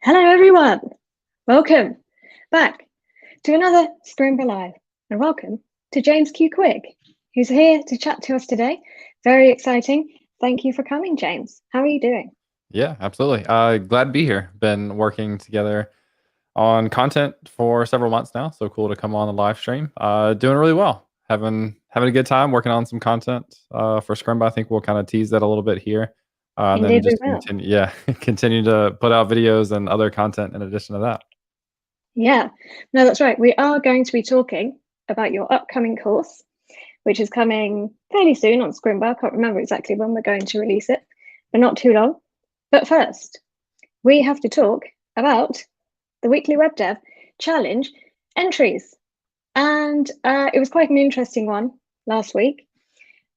Hello everyone, welcome back to another Scrimba Live, and welcome to James Q. Quigg, who's here to chat to us today. Very exciting. Thank you for coming, James. How are you doing? Yeah, absolutely. Glad to be here. Been working together on content for several months now, so cool to come on the live stream. Doing really well. Having a good time working on some content for Scrimba. I think we'll kind of tease that a little bit here. And then Indeed we just will. continue to put out videos and other content in addition to that. Yeah, no, that's right. We are going to be talking about your upcoming course, which is coming fairly soon on Scrimba. I can't remember exactly when we're going to release it, but not too long. But first, we have to talk about the weekly web dev challenge entries. And it was quite an interesting one last week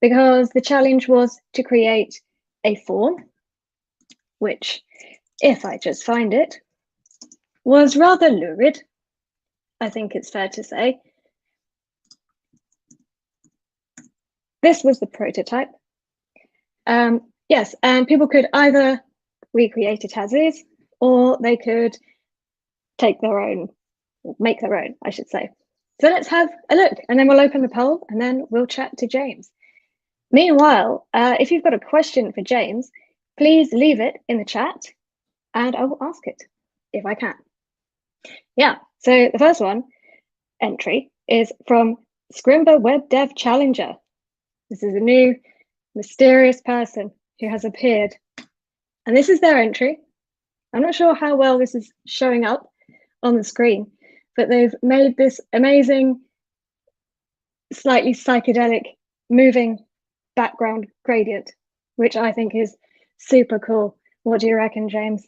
because the challenge was to create a form, which, if I just find it, was rather lurid, I think it's fair to say. This was the prototype. Yes, and people could either recreate it as is, or they could make their own, I should say. So let's have a look, and then we'll open the poll, and then we'll chat to James. Meanwhile, if you've got a question for James, please leave it in the chat, and I will ask it if I can. Yeah, so the first entry is from Scrimba Web Dev Challenger. This is a new mysterious person who has appeared, and this is their entry. I'm not sure how well this is showing up on the screen, but they've made this amazing, slightly psychedelic, moving background gradient, which I think is super cool. What do you reckon, James?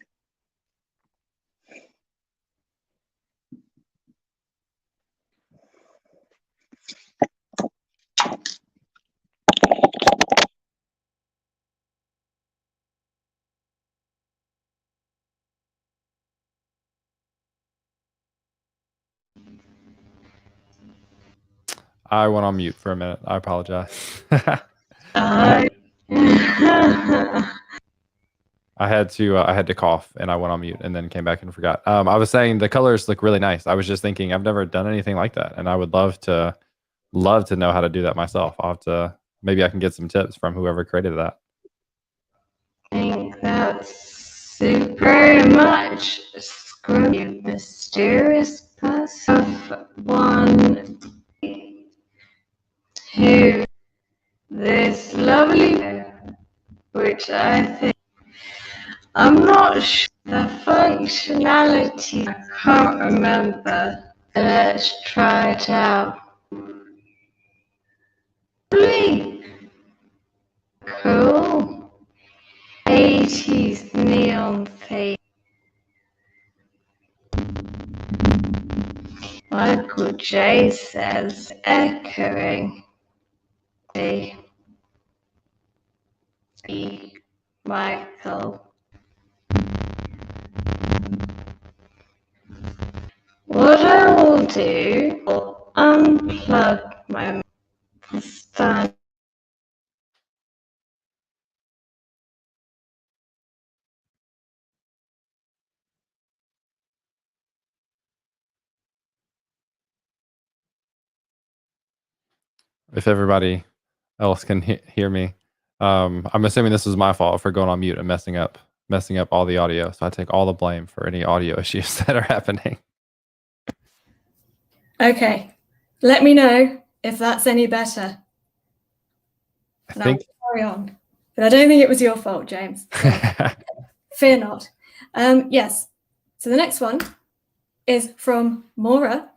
I went on mute for a minute. I apologize. I had to cough and I went on mute and then came back and forgot. I was saying the colors look really nice. I was just thinking I've never done anything like that, and I would love to know how to do that myself. I'll have to, maybe I can get some tips from whoever created that. I think that's super much Scrimba, mysterious person of one who this lovely, which I think, I'm not sure the functionality, I can't remember. Let's try it out. Really cool. 80s neon theme. Michael J says, echoing the Michael. What I will do, I'll unplug my stand. If everybody else can hear me, I'm assuming this is my fault for going on mute and messing up all the audio. So I take all the blame for any audio issues that are happening. Okay, let me know if that's any better. I think I'll carry on, but I don't think it was your fault, James. So fear not. Yes. So the next one is from Maura,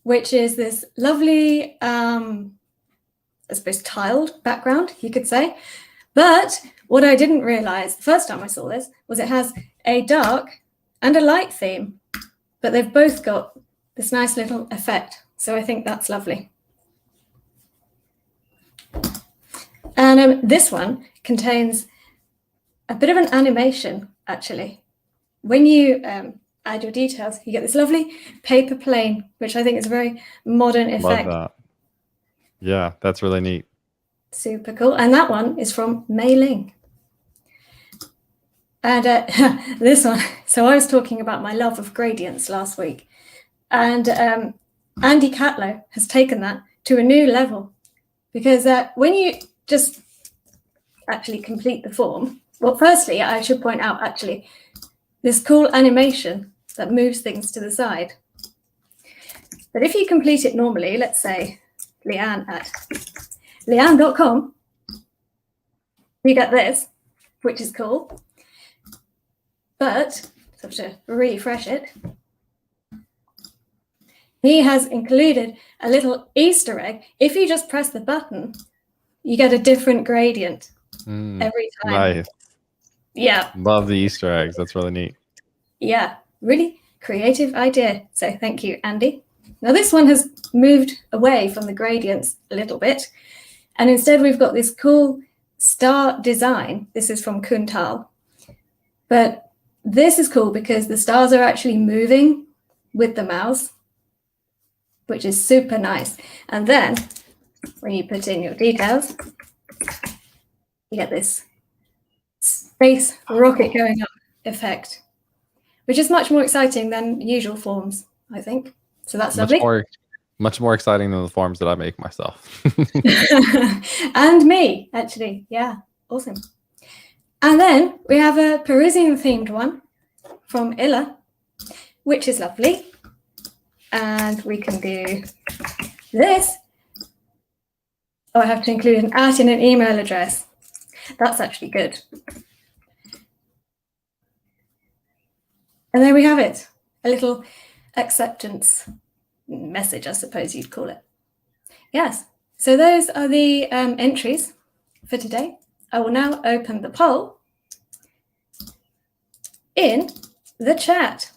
which is this lovely, I suppose, tiled background, you could say. But what I didn't realize the first time I saw this was it has a dark and a light theme, but they've both got this nice little effect. So I think that's lovely. And this one contains a bit of an animation, actually. When you add your details, you get this lovely paper plane, which I think is a very modern effect. Love that. Yeah, that's really neat. Super cool. And that one is from Mei Ling. And this one, so I was talking about my love of gradients last week, and Andy Catlow has taken that to a new level, because when you just actually complete the form, well, firstly, I should point out actually this cool animation that moves things to the side. But if you complete it normally, let's say Leanne at leanne.com, you get this, which is cool. But I have to refresh it. He has included a little Easter egg. If you just press the button, you get a different gradient every time. Nice. Yeah. Love the Easter eggs. That's really neat. Yeah, really creative idea. So thank you, Andy. Now this one has moved away from the gradients a little bit. And instead we've got this cool star design. This is from Kuntal. But this is cool because the stars are actually moving with the mouse, which is super nice. And then when you put in your details, you get this space rocket going up effect, which is much more exciting than usual forms, I think. So that's lovely. Much more exciting than the forms that I make myself. And me, actually. Yeah, awesome. And then we have a Parisian themed one from Illa, which is lovely. And we can do this. Oh, I have to include an @ in an email address. That's actually good. And there we have it, a little acceptance message, I suppose you'd call it. Yes, so those are the entries for today. I will now open the poll in the chat.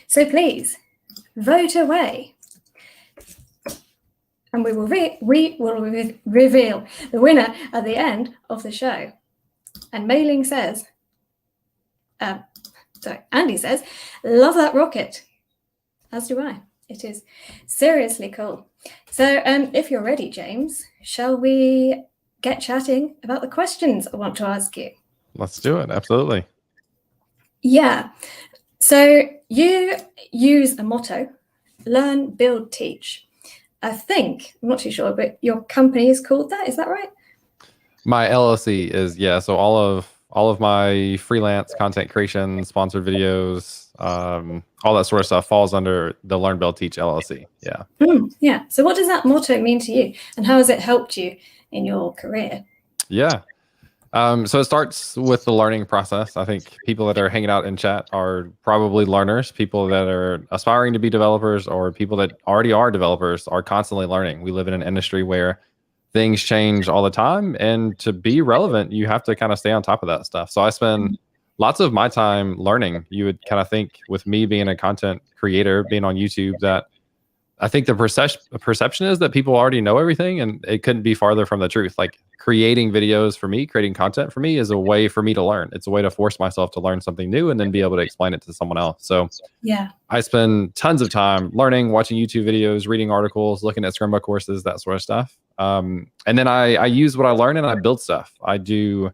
So please vote away. And we will reveal the winner at the end of the show. And Mailing says, Andy says, love that rocket. As do I. It is seriously cool. So if you're ready, James, shall we get chatting about the questions I want to ask you? Let's do it. Absolutely. Yeah. So you use a motto, learn, build, teach. I think, I'm not too sure, but your company is called that. Is that right? My LLC is, yeah. So all of my freelance content creation, sponsored videos, all that sort of stuff falls under the Learn, Build, Teach LLC. Yeah. Yeah. So what does that motto mean to you, and how has it helped you in your career? Yeah. So it starts with the learning process. I think people that are hanging out in chat are probably learners. People that are aspiring to be developers or people that already are developers are constantly learning. We live in an industry where things change all the time, and to be relevant, you have to kind of stay on top of that stuff. So I spend lots of my time learning. You would kind of think, with me being a content creator, being on YouTube, that I think the perception is that people already know everything, and it couldn't be farther from the truth. Like, creating videos for me, creating content for me is a way for me to learn. It's a way to force myself to learn something new and then be able to explain it to someone else. So yeah, I spend tons of time learning, watching YouTube videos, reading articles, looking at Scrimba courses, that sort of stuff. And then I use what I learn and I build stuff. I do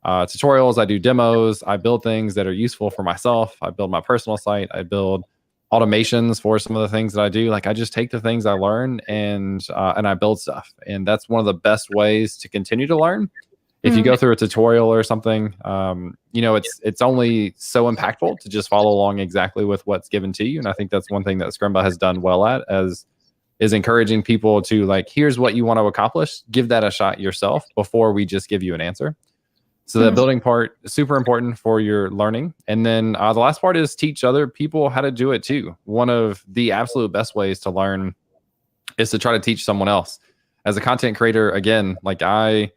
tutorials, I do demos, I build things that are useful for myself. I build my personal site, I build automations for some of the things that I do. Like, I just take the things I learn and I build stuff. And that's one of the best ways to continue to learn. If you go through a tutorial or something, you know, it's only so impactful to just follow along exactly with what's given to you. And I think that's one thing that Scrimba has done well at, is encouraging people to, like, here's what you want to accomplish, give that a shot yourself before we just give you an answer. So the building part is super important for your learning. And then the last part is teach other people how to do it too. One of the absolute best ways to learn is to try to teach someone else. As a content creator, again, like I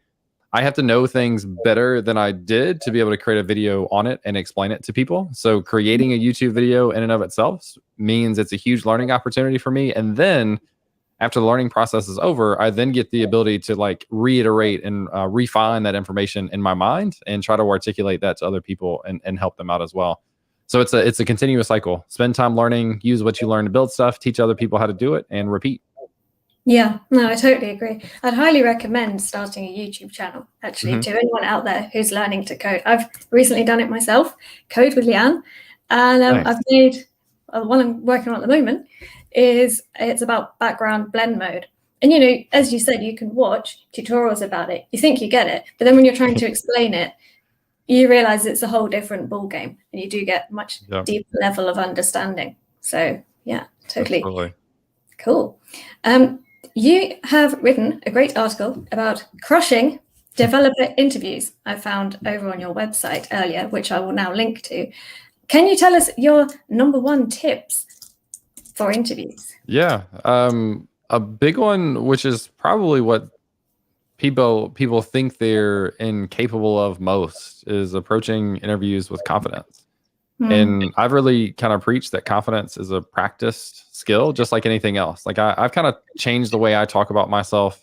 have to know things better than I did to be able to create a video on it and explain it to people. So creating a YouTube video in and of itself means it's a huge learning opportunity for me. And then after the learning process is over, I then get the ability to, like, reiterate and refine that information in my mind and try to articulate that to other people and help them out as well. So it's a continuous cycle. Spend time learning, use what you learn to build stuff, teach other people how to do it, and repeat. Yeah, no, I totally agree. I'd highly recommend starting a YouTube channel, actually, to anyone out there who's learning to code. I've recently done it myself, Code with Leanne, and Nice. I've made one I'm working on at the moment. It's about background blend mode, and as you said, you can watch tutorials about it. You think you get it, but then when you're trying to explain it, you realize it's a whole different ball game, and you do get much deeper level of understanding. So yeah, totally. Absolutely. Cool. You have written a great article about crushing developer interviews I found over on your website earlier, which I will now link to. Can you tell us your number one tips for interviews? Yeah. A big one, which is probably what people think they're incapable of most, is approaching interviews with confidence. And I've really kind of preached that confidence is a practiced skill, just like anything else. Like I've kind of changed the way I talk about myself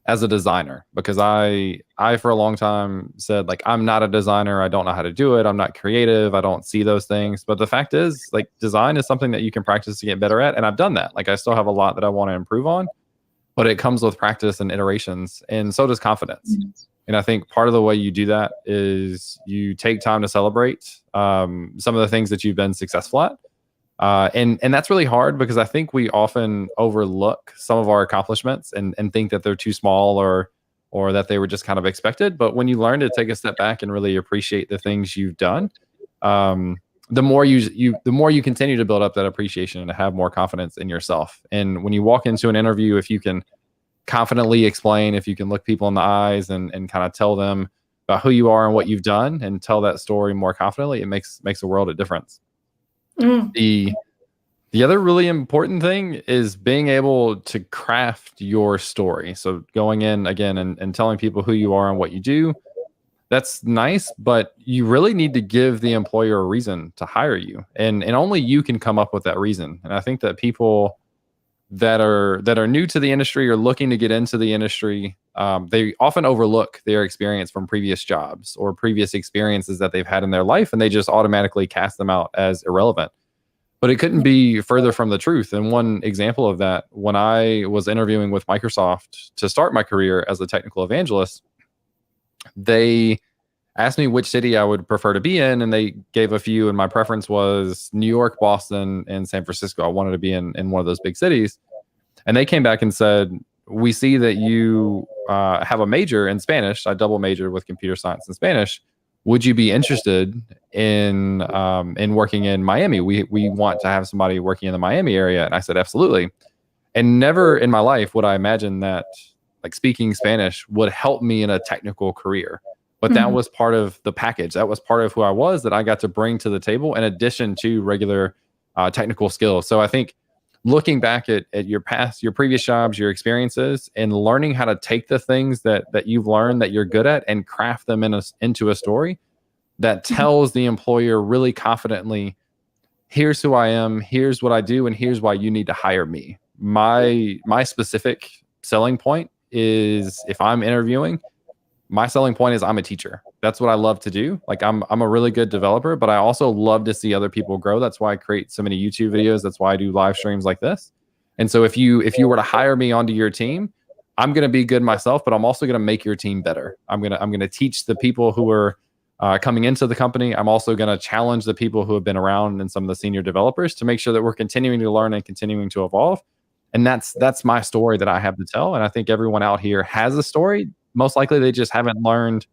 as a designer, because I for a long time said, like, I'm not a designer. I don't know how to do it. I'm not creative. I don't see those things. But the fact is, like, design is something that you can practice to get better at. And I've done that. Like, I still have a lot that I want to improve on, but it comes with practice and iterations. And so does confidence. And I think part of the way you do that is you take time to celebrate some of the things that you've been successful at. And that's really hard, because I think we often overlook some of our accomplishments and think that they're too small or that they were just kind of expected. But when you learn to take a step back and really appreciate the things you've done, the more you continue to build up that appreciation and to have more confidence in yourself. And when you walk into an interview, if you can confidently explain, if you can look people in the eyes and kind of tell them about who you are and what you've done, and tell that story more confidently, it makes a world of difference. The other really important thing is being able to craft your story. So going in again and telling people who you are and what you do, that's nice, but you really need to give the employer a reason to hire you, and only you can come up with that reason. And I think that people that are new to the industry or looking to get into the industry, they often overlook their experience from previous jobs or previous experiences that they've had in their life, and they just automatically cast them out as irrelevant. But it couldn't be further from the truth. And one example of that, when I was interviewing with Microsoft to start my career as a technical evangelist, they asked me which city I would prefer to be in, and they gave a few, and my preference was New York, Boston, and San Francisco. I wanted to be in one of those big cities. And they came back and said, we see that you have a major in Spanish. I double majored with computer science and Spanish. Would you be interested in working in Miami? We want to have somebody working in the Miami area. And I said, absolutely. And never in my life would I imagine that, like, speaking Spanish would help me in a technical career. But that was part of the package. That was part of who I was, that I got to bring to the table in addition to regular technical skills. So I think looking back at your past, your previous jobs, your experiences, and learning how to take the things that you've learned that you're good at and craft them into a story that tells the employer really confidently, here's who I am, here's what I do, and here's why you need to hire me. My specific selling point is, if I'm interviewing, my selling point is I'm a teacher. That's what I love to do. Like, I'm a really good developer, but I also love to see other people grow. That's why I create so many YouTube videos. That's why I do live streams like this. And so if you were to hire me onto your team, I'm going to be good myself, but I'm also going to make your team better. I'm going to teach the people who are coming into the company. I'm also going to challenge the people who have been around and some of the senior developers to make sure that we're continuing to learn and continuing to evolve. And that's my story that I have to tell. And I think everyone out here has a story. Most likely they just haven't learned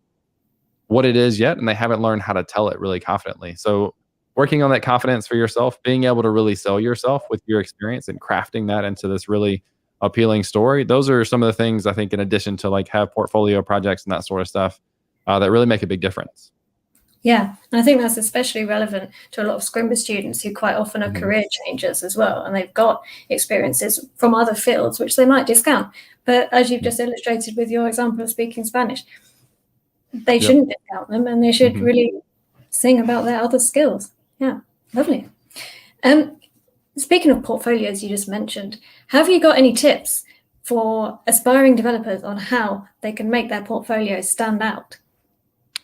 what it is yet, and they haven't learned how to tell it really confidently. So working on that confidence for yourself, being able to really sell yourself with your experience and crafting that into this really appealing story, those are some of the things I think, in addition to like have portfolio projects and that sort of stuff, that really make a big difference. Yeah, and I think that's especially relevant to a lot of Scrimba students who quite often are career changers as well, and they've got experiences from other fields which they might discount. But as you've just illustrated with your example of speaking Spanish, they shouldn't discount them, and they should really sing about their other skills. Yeah, lovely. Speaking of portfolios you just mentioned, have you got any tips for aspiring developers on how they can make their portfolios stand out?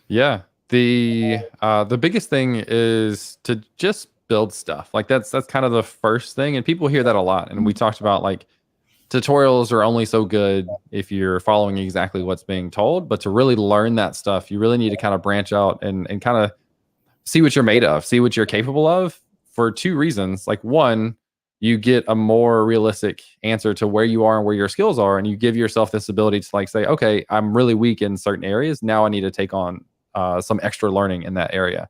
Yeah. The biggest thing is to just build stuff. Like that's kind of the first thing. And people hear that a lot. And we talked about like tutorials are only so good if you're following exactly what's being told, but to really learn that stuff, you really need to kind of branch out and kind of see what you're made of, see what you're capable of, for two reasons. Like, one, you get a more realistic answer to where you are and where your skills are, and you give yourself this ability to like say, okay, I'm really weak in certain areas. Now I need to take on some extra learning in that area.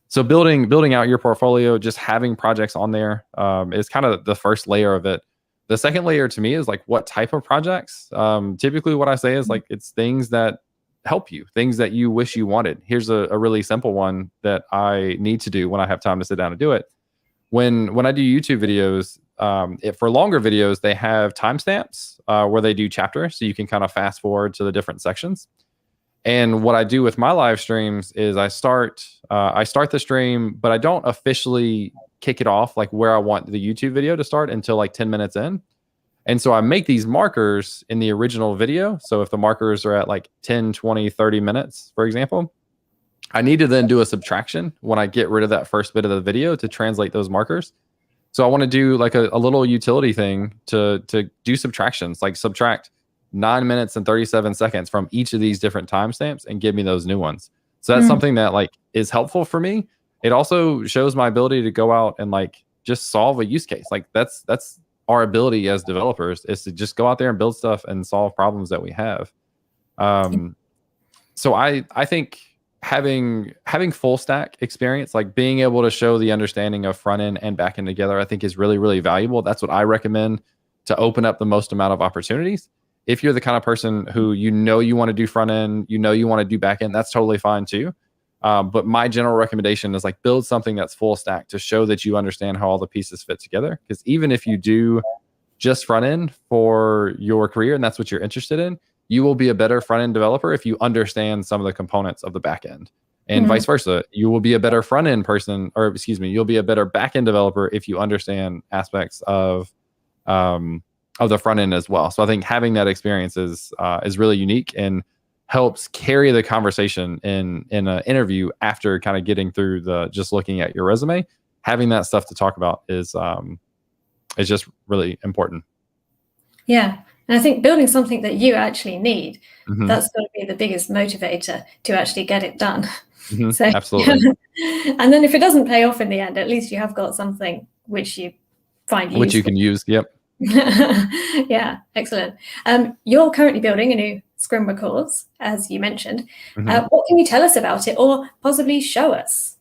So building out your portfolio, just having projects on there is kind of the first layer of it. The second layer to me is like, what type of projects? Typically what I say is like, it's things that help you, things that you wish you wanted. Here's a really simple one that I need to do when I have time to sit down and do it. When I do YouTube videos, for longer videos, they have timestamps where they do chapters, so you can kind of fast forward to the different sections. And what I do with my live streams is I start the stream, but I don't officially kick it off like where I want the YouTube video to start until like 10 minutes in. And so I make these markers in the original video. So if the markers are at like 10, 20, 30 minutes, for example, I need to then do a subtraction when I get rid of that first bit of the video to translate those markers. So I want to do like a little utility thing to do subtractions, like subtract 9 minutes and 37 seconds from each of these different timestamps and give me those new ones. So that's something that like is helpful for me. It also shows my ability to go out and like just solve a use case. Like that's our ability as developers, is to just go out there and build stuff and solve problems that we have. So I think having full stack experience, like being able to show the understanding of front end and back end together, I think is really, really valuable. That's what I recommend to open up the most amount of opportunities. If you're the kind of person who you want to do front end, you want to do back end, that's totally fine too. But my general recommendation is like build something that's full stack to show that you understand how all the pieces fit together. Because even if you do just front end for your career and that's what you're interested in, you will be a better front end developer if you understand some of the components of the back end, and vice versa. You will be a better front end person, or excuse me, you'll be a better back end developer if you understand aspects of the front end as well. So I think having that experience is really unique and helps carry the conversation in an interview after kind of getting through just looking at your resume. Having that stuff to talk about is just really important. Yeah. And I think building something that you actually need, that's going to be the biggest motivator to actually get it done. So, absolutely. And then if it doesn't pay off in the end, at least you have got something which you find useful. Which you can use. Yep. Yeah, excellent. You're currently building a new Scrimba course, as you mentioned. What can you tell us about it, or possibly show us?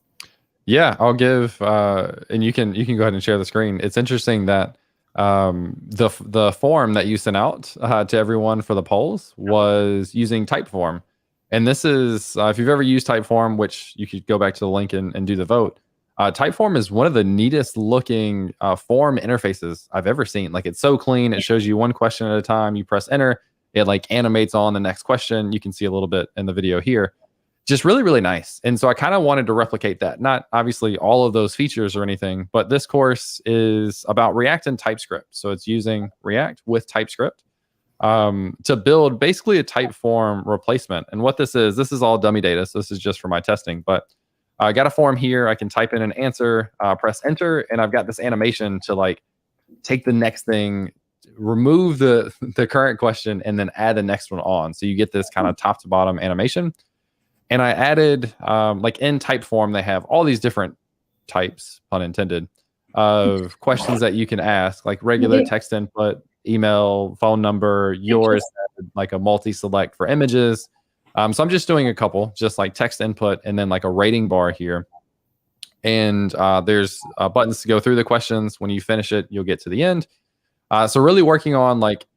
Yeah, I'll give, and you can go ahead and share the screen. It's interesting that the form that you sent out to everyone for the polls was using Typeform. And this is, if you've ever used Typeform, which you could go back to the link and do the vote, Typeform is one of the neatest looking form interfaces I've ever seen. Like, it's so clean. It shows you one question at a time. You press enter, it like animates on the next question. You can see a little bit in the video here. Just really, really nice. And so I kind of wanted to replicate that. Not obviously all of those features or anything, but this course is about React and TypeScript. So it's using React with TypeScript to build basically a Typeform replacement. And what this is all dummy data. So this is just for my testing, but I got a form here. I can type in an answer, press enter, and I've got this animation to like take the next thing, remove the current question, and then add the next one on. So you get this kind of top to bottom animation. And I added, like in Typeform, they have all these different types, pun intended, of questions that you can ask, like regular text input, email, phone number, yours, like a multi-select for images. So I'm just doing a couple, just like text input and then like a rating bar here. And there's buttons to go through the questions. When you finish it, you'll get to the end. So really working on like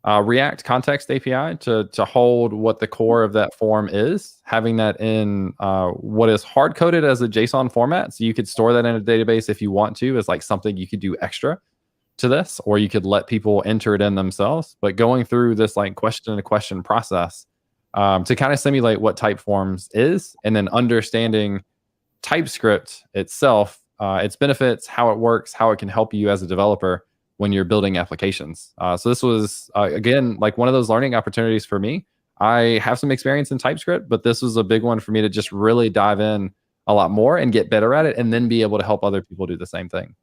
React Context API to hold what the core of that form is, having that in what is hard-coded as a JSON format. So you could store that in a database if you want to, as like something you could do extra to this, or you could let people enter it in themselves. But going through this like question-to-question process to kind of simulate what Typeforms is, and then understanding TypeScript itself, its benefits, how it works, how it can help you as a developer when you're building applications. So this was, again, like one of those learning opportunities for me. I have some experience in TypeScript, but this was a big one for me to just really dive in a lot more and get better at it, and then be able to help other people do the same thing.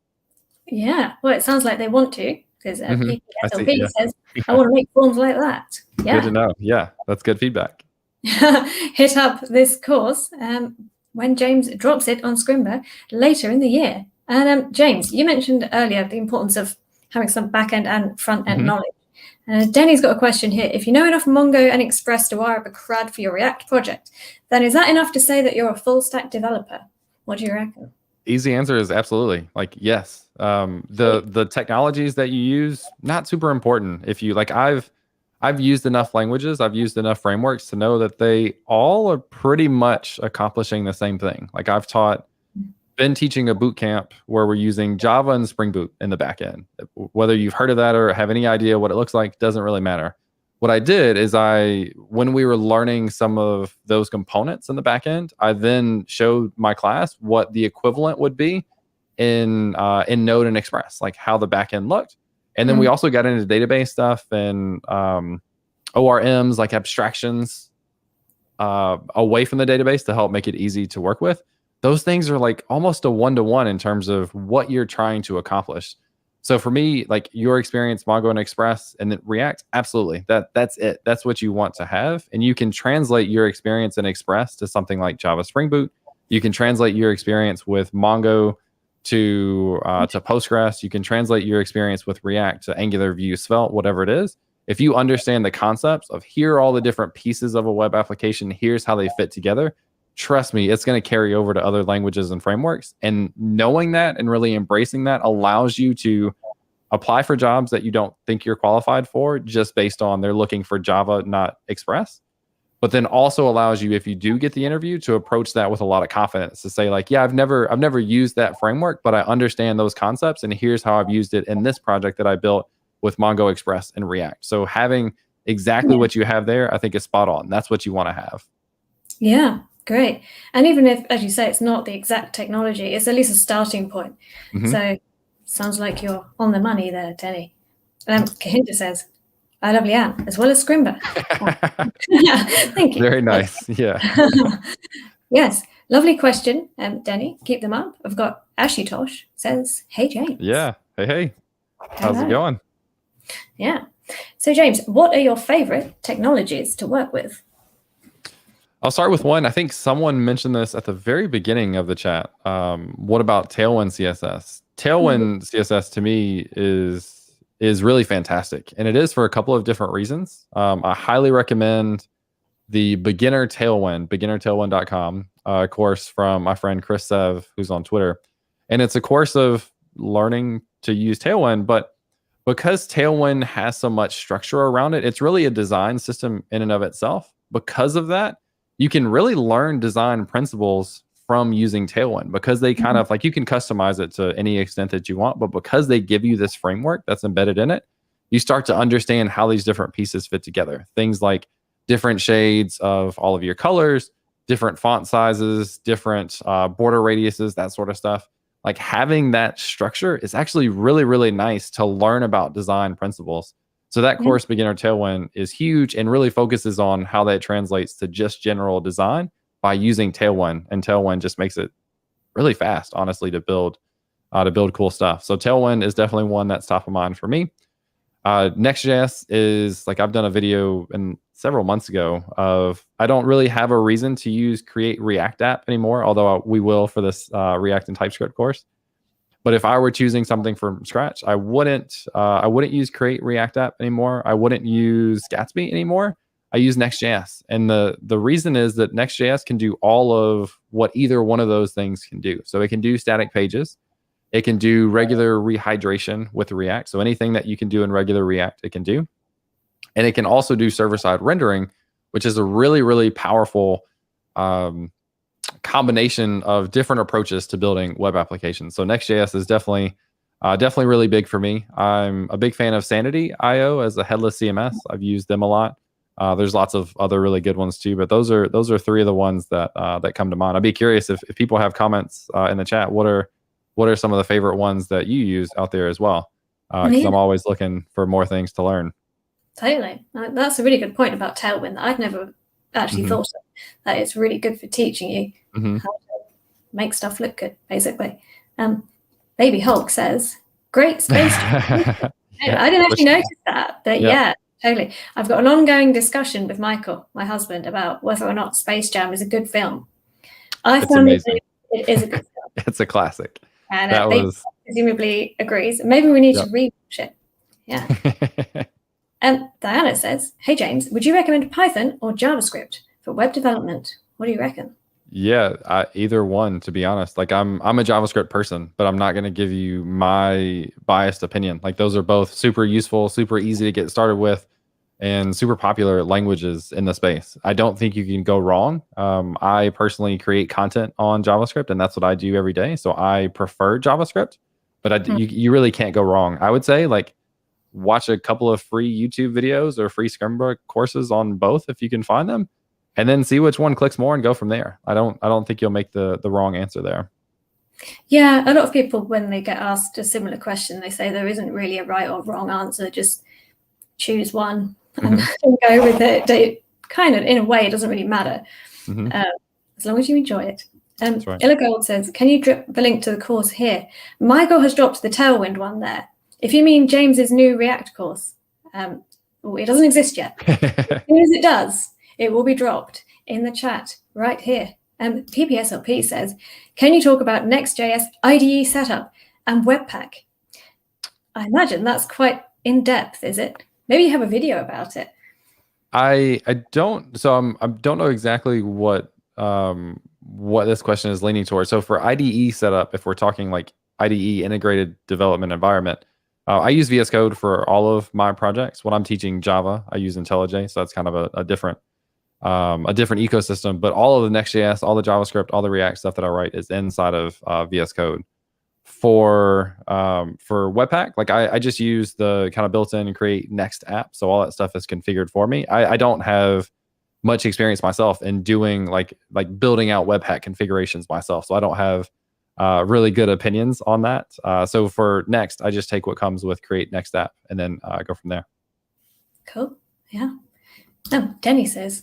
Yeah, well, it sounds like they want to. because I see, PPSLP yeah. says, I want to make forms like that. Yeah. Good to know. Yeah, that's good feedback. Hit up this course when James drops it on Scrimba later in the year. And James, you mentioned earlier the importance of having some back-end and front-end knowledge. Denny's got a question here. If you know enough Mongo and Express to wire up a CRUD for your React project, then is that enough to say that you're a full-stack developer? What do you reckon? Easy answer is absolutely. Like, yes. The technologies that you use, not super important. If you like, I've used enough languages, I've used enough frameworks to know that they all are pretty much accomplishing the same thing. Like, I've been teaching a boot camp where we're using Java and Spring Boot in the back end. Whether you've heard of that or have any idea what it looks like doesn't really matter. What I did is when we were learning some of those components in the back end, I then showed my class what the equivalent would be in Node and Express, like how the back end looked. And then we also got into database stuff and ORMs, like abstractions away from the database to help make it easy to work with. Those things are like almost a one-to-one in terms of what you're trying to accomplish. So for me, like your experience, Mongo and Express, and then React, absolutely. That's it. That's what you want to have. And you can translate your experience in Express to something like Java Spring Boot. You can translate your experience with Mongo to Postgres. You can translate your experience with React to Angular, Vue, Svelte, whatever it is. If you understand the concepts of here are all the different pieces of a web application, here's how they fit together, trust me, it's going to carry over to other languages and frameworks. And knowing that and really embracing that allows you to apply for jobs that you don't think you're qualified for just based on they're looking for Java, not Express. But then also allows you, if you do get the interview, to approach that with a lot of confidence to say like, yeah, I've never used that framework, but I understand those concepts. And here's how I've used it in this project that I built with Mongo, Express, and React. So having exactly what you have there, I think is spot on. That's what you want to have. Yeah. Great. And even if, as you say, it's not the exact technology, it's at least a starting point. So sounds like you're on the money there, Denny. Kahinda says, I love Leanne, as well as Scrimba. Thank you. Very nice. Yeah. Yes. Lovely question, Denny. Keep them up. I've got Ashutosh says, hey, James. Yeah. Hey. How's it going? Yeah. So, James, what are your favorite technologies to work with? I'll start with one. I think someone mentioned this at the very beginning of the chat. What about Tailwind CSS? Tailwind CSS to me is really fantastic. And it is for a couple of different reasons. I highly recommend the beginnertailwind.com course from my friend Chris Sev, who's on Twitter. And it's a course of learning to use Tailwind, but because Tailwind has so much structure around it, it's really a design system in and of itself. Because of that, you can really learn design principles from using Tailwind because they kind of like, you can customize it to any extent that you want, but because they give you this framework that's embedded in it, you start to understand how these different pieces fit together. Things like different shades of all of your colors, different font sizes, different border radiuses, that sort of stuff. Like having that structure is actually really, really nice to learn about design principles. So that course, Beginner Tailwind, is huge and really focuses on how that translates to just general design by using Tailwind. And Tailwind just makes it really fast, honestly, to build cool stuff. So Tailwind is definitely one that's top of mind for me. Next.js is, like, I've done a video several months ago of, I don't really have a reason to use Create React App anymore, although we will for this React and TypeScript course. But if I were choosing something from scratch, I wouldn't use Create React App anymore. I wouldn't use Gatsby anymore. I use Next.js. And the reason is that Next.js can do all of what either one of those things can do. So it can do static pages. It can do regular rehydration with React. So anything that you can do in regular React, it can do. And it can also do server-side rendering, which is a really, really powerful combination of different approaches to building web applications. So Next.js is definitely really big for me. I'm a big fan of Sanity.io as a headless CMS. I've used them a lot. There's lots of other really good ones too, but those are three of the ones that come to mind. I'd be curious if people have comments in the chat. What are some of the favorite ones that you use out there as well? Because I'm always looking for more things to learn. Totally. That's a really good point about Tailwind that I'd never actually thought of. That it's really good for teaching you how to make stuff look good, basically. Baby Hulk says, great space. I didn't actually notice that, but yeah, totally. I've got an ongoing discussion with Michael, my husband, about whether or not Space Jam is a good film. I found it is a good film. It's a classic. And they presumably agrees. Maybe we need to rewatch it. Yeah. And Diana says, hey, James, would you recommend Python or JavaScript for web development? What do you reckon? Yeah, either one, to be honest. Like I'm a JavaScript person, but I'm not going to give you my biased opinion. Like those are both super useful, super easy to get started with, and super popular languages in the space. I don't think you can go wrong. I personally create content on JavaScript, and that's what I do every day. So I prefer JavaScript, but you really can't go wrong. I would say like watch a couple of free YouTube videos or free Scrimba courses on both if you can find them, and then see which one clicks more and go from there. I don't think you'll make the wrong answer there. Yeah, a lot of people, when they get asked a similar question, they say there isn't really a right or wrong answer. Just choose one and go with it. They kind of, in a way, it doesn't really matter as long as you enjoy it. That's right. Illa Gold says, can you drop the link to the course here? Michael has dropped the Tailwind one there. If you mean James's new React course, it doesn't exist yet. As soon as it does, it will be dropped in the chat right here. PPSLP says, can you talk about Next.js IDE setup and webpack? I imagine that's quite in-depth, is it? Maybe you have a video about it. I don't. So I don't know exactly what this question is leaning towards. So for IDE setup, if we're talking like IDE integrated development environment, I use VS Code for all of my projects. When I'm teaching Java, I use IntelliJ, so that's kind of a different ecosystem. But all of the Next.js, all the JavaScript, all the React stuff that I write is inside of VS Code. For Webpack, like I just use the kind of built-in and create Next app, so all that stuff is configured for me. I don't have much experience myself in doing like building out Webpack configurations myself, so I don't have really good opinions on that. So for Next, I just take what comes with create Next app and then go from there. Cool. Yeah. Oh, Denny says,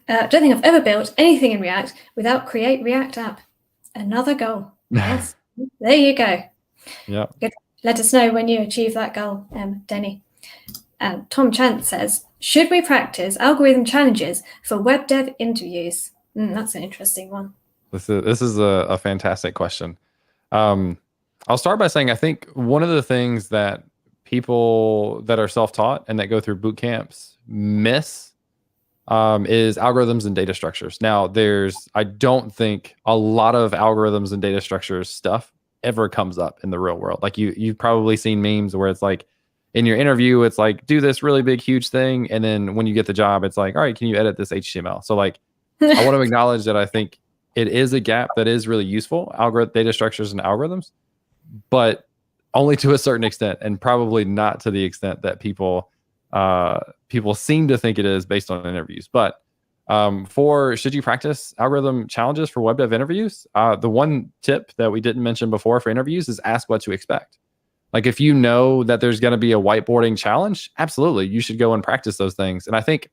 don't think I've ever built anything in React without create React app. Another goal. Yes. There you go. Yeah. Good. Let us know when you achieve that goal, Denny. And Tom Chant says, should we practice algorithm challenges for web dev interviews? That's an interesting one. This is a fantastic question. I'll start by saying I think one of the things that people that are self-taught and that go through boot camps miss is algorithms and data structures. Now, I don't think a lot of algorithms and data structures stuff ever comes up in the real world. Like you've probably seen memes where it's like in your interview, it's like, do this really big, huge thing. And then when you get the job, it's like, all right, can you edit this HTML? So like, I want to acknowledge that I think it is a gap that is really useful, data structures and algorithms, but only to a certain extent, and probably not to the extent that people seem to think it is based on interviews. But should you practice algorithm challenges for web dev interviews, the one tip that we didn't mention before for interviews is ask what to expect. Like if you know that there's going to be a whiteboarding challenge, absolutely, you should go and practice those things. And I think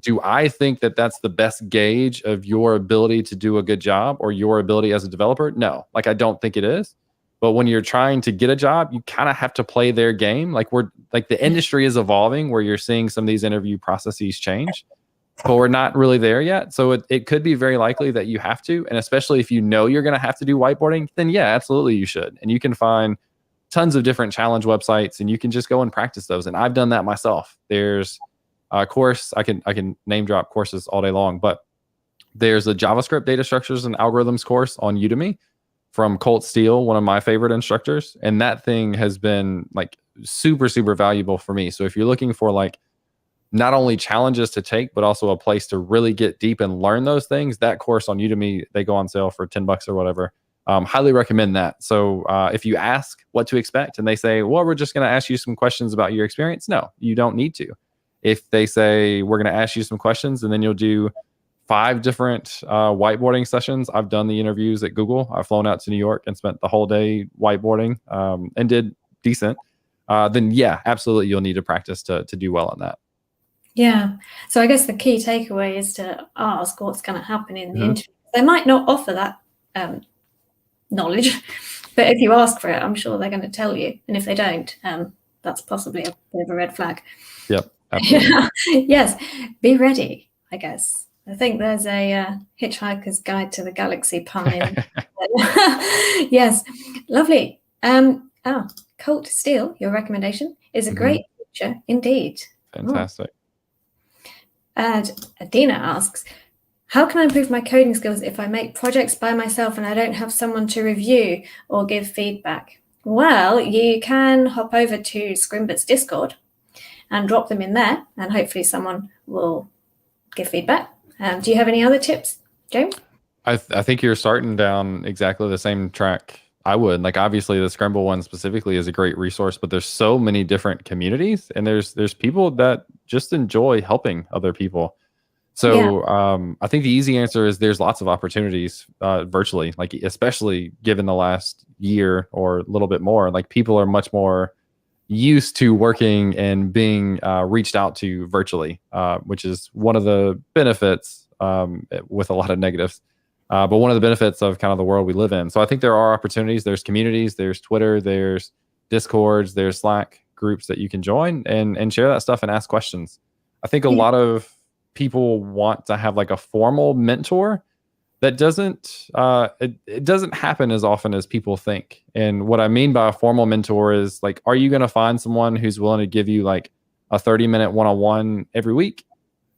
do I think that that's the best gauge of your ability to do a good job or your ability as a developer? No, like I don't think it is. But when you're trying to get a job, you kind of have to play their game. Like the industry is evolving where you're seeing some of these interview processes change, but we're not really there yet. So it could be very likely that you have to, and especially if you know you're going to have to do whiteboarding, then yeah, absolutely you should. And you can find tons of different challenge websites and you can just go and practice those. And I've done that myself. There's a course, I can name drop courses all day long, but there's a JavaScript data structures and algorithms course on Udemy from Colt Steele, one of my favorite instructors. And that thing has been like super, super valuable for me. So if you're looking for like not only challenges to take, but also a place to really get deep and learn those things, that course on Udemy, they go on sale for $10 or whatever. Highly recommend that. So if you ask what to expect and they say, well, we're just going to ask you some questions about your experience. No, you don't need to. If they say, we're going to ask you some questions and then you'll do 5 different whiteboarding sessions. I've done the interviews at Google. I've flown out to New York and spent the whole day whiteboarding and did decent. Then yeah, absolutely, you'll need to practice to do well on that. Yeah. So I guess the key takeaway is to ask what's going to happen in the interview. They might not offer that knowledge, But if you ask for it, I'm sure they're going to tell you. And if they don't, that's possibly a bit of a red flag. Yep, absolutely. Yes, be ready, I guess. I think there's a Hitchhiker's Guide to the Galaxy pun in. Yes, lovely. Colt Steel, your recommendation, is a great feature indeed. Fantastic. And Adina asks, how can I improve my coding skills if I make projects by myself and I don't have someone to review or give feedback? Well, you can hop over to Scrimba's Discord and drop them in there, and hopefully someone will give feedback. Do you have any other tips, James? I think you're starting down exactly the same track I would. Like, obviously the Scrimba one specifically is a great resource, but there's so many different communities, and there's people that just enjoy helping other people. So I think the easy answer is there's lots of opportunities virtually, like especially given the last year or a little bit more, like people are much more used to working and being reached out to virtually, which is one of the benefits with a lot of negatives. But one of the benefits of kind of the world we live in. So I think there are opportunities. There's communities, there's Twitter, there's Discords, there's Slack groups that you can join and share that stuff and ask questions. I think a lot of people want to have like a formal mentor that doesn't it doesn't happen as often as people think. And what I mean by a formal mentor is like, are you going to find someone who's willing to give you like a 30-minute one-on-one every week?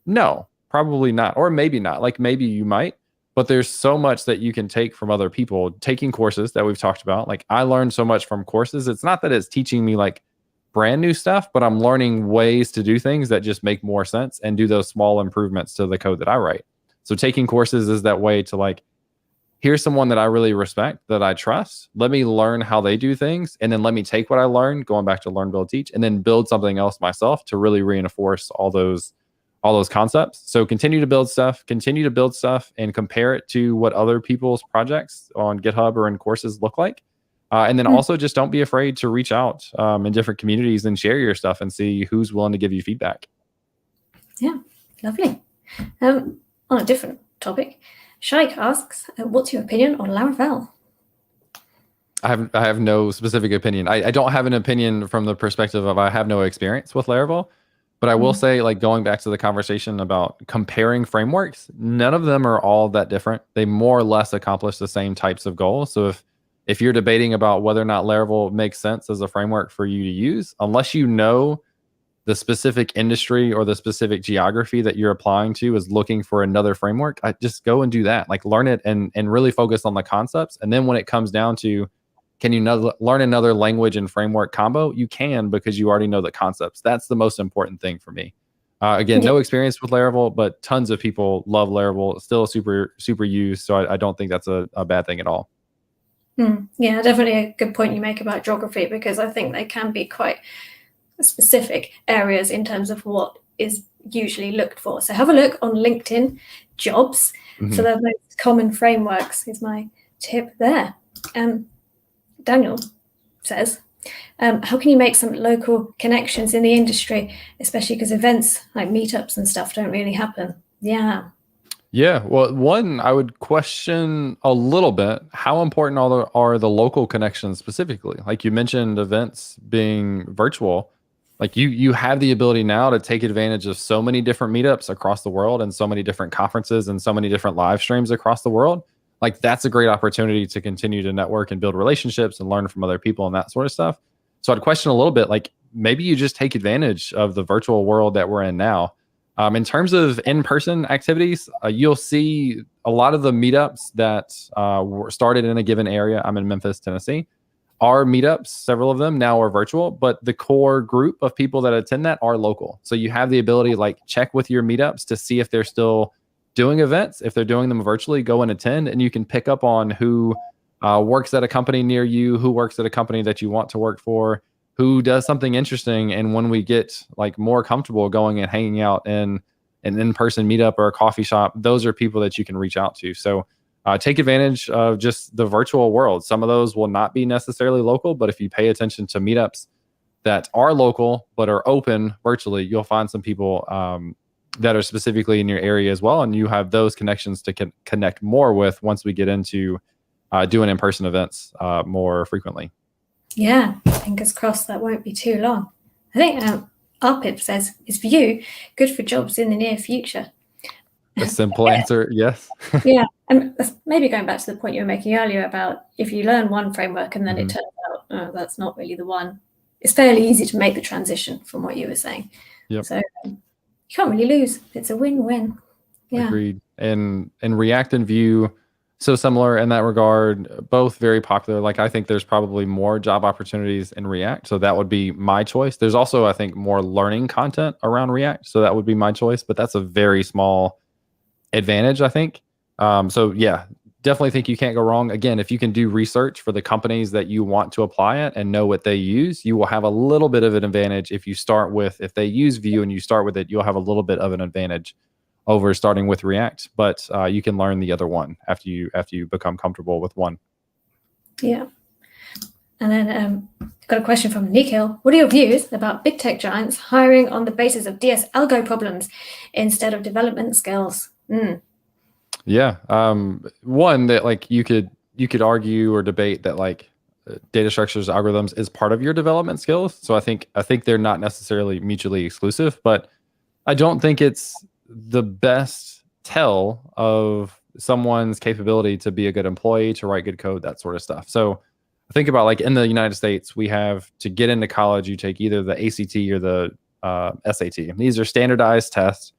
No, probably not. Or maybe not. Like maybe you might, but there's so much that you can take from other people. Taking courses that we've talked about, like I learned so much from courses. It's not that it's teaching me like brand new stuff, but I'm learning ways to do things that just make more sense and do those small improvements to the code that I write. So taking courses is that way to like, here's someone that I really respect, that I trust. Let me learn how they do things. And then let me take what I learned, going back to learn, build, teach, and then build something else myself to really reinforce all those concepts. So continue to build stuff and compare it to what other people's projects on GitHub or in courses look like. And then also just don't be afraid to reach out in different communities and share your stuff and see who's willing to give you feedback. Yeah, lovely. On a different topic, Shaik asks, what's your opinion on Laravel? I have no specific opinion. I don't have an opinion from the perspective of I have no experience with Laravel, but I will say, like, going back to the conversation about comparing frameworks, none of them are all that different. They more or less accomplish the same types of goals. So if you're debating about whether or not Laravel makes sense as a framework for you to use, unless you know the specific industry or the specific geography that you're applying to is looking for another framework, I just go and do that. Like learn it and really focus on the concepts. And then when it comes down to, can you learn another language and framework combo? You can, because you already know the concepts. That's the most important thing for me. Again, no experience with Laravel, but tons of people love Laravel. It's still super, super used. So I don't think that's a bad thing at all. Yeah, definitely a good point you make about geography, because I think they can be quite specific areas in terms of what is usually looked for. So have a look on LinkedIn jobs for the most common frameworks is my tip there. Daniel says, how can you make some local connections in the industry, especially because events like meetups and stuff don't really happen? Yeah, well, one, I would question a little bit, how important are the local connections specifically? Like you mentioned events being virtual. Like you have the ability now to take advantage of so many different meetups across the world and so many different conferences and so many different live streams across the world. Like that's a great opportunity to continue to network and build relationships and learn from other people and that sort of stuff. So I'd question a little bit, like maybe you just take advantage of the virtual world that we're in now. In terms of in-person activities, you'll see a lot of the meetups that were started in a given area. I'm in Memphis, Tennessee. Our meetups, several of them now are virtual, but the core group of people that attend that are local. So you have the ability to like check with your meetups to see if they're still doing events. If they're doing them virtually, go and attend, and you can pick up on who works at a company near you, who works at a company that you want to work for, who does something interesting. And when we get like more comfortable going and hanging out in an in-person meetup or a coffee shop, those are people that you can reach out to. So take advantage of just the virtual world. Some of those will not be necessarily local, but if you pay attention to meetups that are local but are open virtually, you'll find some people that are specifically in your area as well. And you have those connections to connect more with once we get into doing in-person events more frequently. Yeah, fingers crossed that won't be too long. I think Arpip says, is Vue good for jobs in the near future? A simple answer, yes. Yeah, and maybe going back to the point you were making earlier about if you learn one framework and then it turns out, oh, that's not really the one, it's fairly easy to make the transition from what you were saying. Yep. So you can't really lose. It's a win-win. Yeah. Agreed. And React and Vue, so similar in that regard, both very popular. Like I think there's probably more job opportunities in React. So that would be my choice. There's also, I think, more learning content around React. So that would be my choice, but that's a very small advantage, I think. So yeah, definitely think you can't go wrong. Again, if you can do research for the companies that you want to apply it and know what they use, you will have a little bit of an advantage. If they use Vue and you start with it, you'll have a little bit of an advantage over starting with React, but you can learn the other one after you become comfortable with one. Yeah. And then got a question from Nikhil. What are your views about big tech giants hiring on the basis of DS algo problems instead of development skills? Yeah. One that like you could argue or debate that like data structures, algorithms is part of your development skills. So I think they're not necessarily mutually exclusive, but I don't think it's the best tell of someone's capability to be a good employee, to write good code, that sort of stuff. So think about like in the United States, we have to get into college, you take either the ACT or the SAT. These are standardized tests.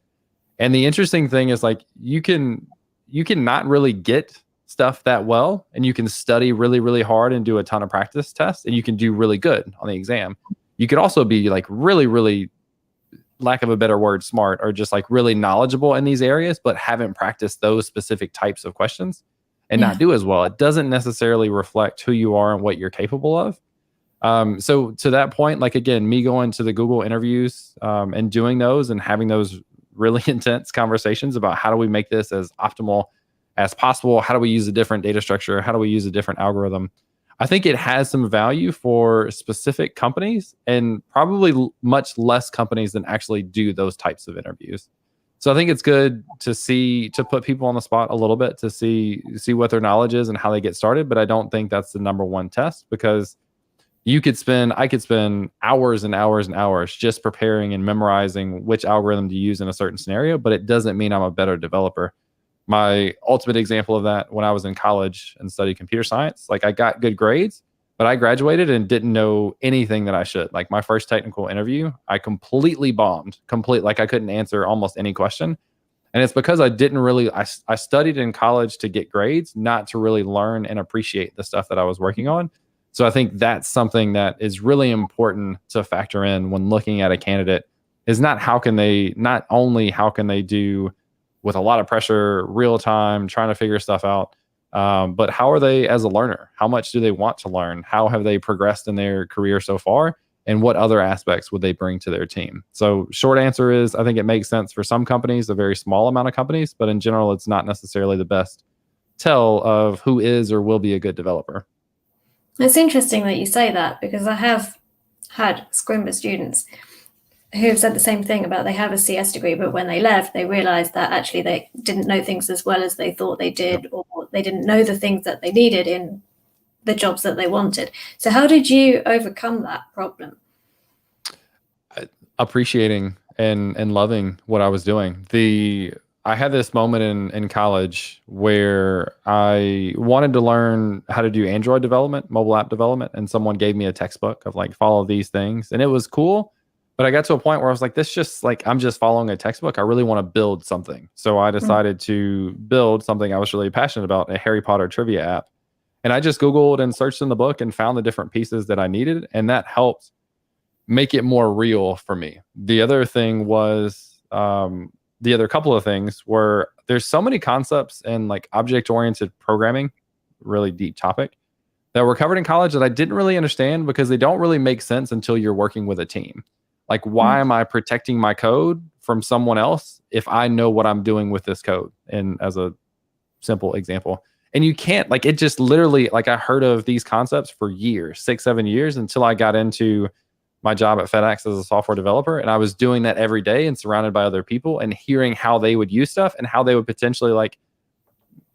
And the interesting thing is like you can not really get stuff that well, and you can study really, really hard and do a ton of practice tests, and you can do really good on the exam. You could also be like really, really, lack of a better word, smart, or just like really knowledgeable in these areas, but haven't practiced those specific types of questions and not do as well. It doesn't necessarily reflect who you are and what you're capable of. So to that point, like again, me going to the Google interviews and doing those and having those really intense conversations about how do we make this as optimal as possible? How do we use a different data structure? How do we use a different algorithm? I think it has some value for specific companies and probably much less companies than actually do those types of interviews. So I think it's good to put people on the spot a little bit to see what their knowledge is and how they get started. But I don't think that's the number one test, because I could spend hours and hours and hours just preparing and memorizing which algorithm to use in a certain scenario, but it doesn't mean I'm a better developer. My ultimate example of that, when I was in college and studied computer science, like I got good grades, but I graduated and didn't know anything that I should. Like my first technical interview, I completely bombed, like I couldn't answer almost any question. And it's because I didn't really, I studied in college to get grades, not to really learn and appreciate the stuff that I was working on. So I think that's something that is really important to factor in when looking at a candidate, is not only how can they do with a lot of pressure, real time, trying to figure stuff out, but how are they as a learner? How much do they want to learn? How have they progressed in their career so far? And what other aspects would they bring to their team? So short answer is, I think it makes sense for some companies, a very small amount of companies, but in general, it's not necessarily the best tell of who is or will be a good developer. It's interesting that you say that, because I have had Scrimba students who have said the same thing about they have a CS degree, but when they left, they realized that actually they didn't know things as well as they thought they did, or they didn't know the things that they needed in the jobs that they wanted. So how did you overcome that problem? Appreciating and loving what I was doing. I had this moment in college where I wanted to learn how to do Android development, mobile app development, and someone gave me a textbook of like, follow these things. And it was cool, but I got to a point where I was like, this just like, I'm just following a textbook. I really want to build something. So I decided to build something I was really passionate about, a Harry Potter trivia app. And I just Googled and searched in the book and found the different pieces that I needed. And that helped make it more real for me. The other thing was, the other couple of things were, there's so many concepts in like object-oriented programming, really deep topic, that were covered in college that I didn't really understand, because they don't really make sense until you're working with a team. Like, why am I protecting my code from someone else if I know what I'm doing with this code? And as a simple example, and you can't, like, it just literally, like, I heard of these concepts for years, 6-7 years, until I got into my job at FedEx as a software developer. And I was doing that every day and surrounded by other people and hearing how they would use stuff and how they would potentially like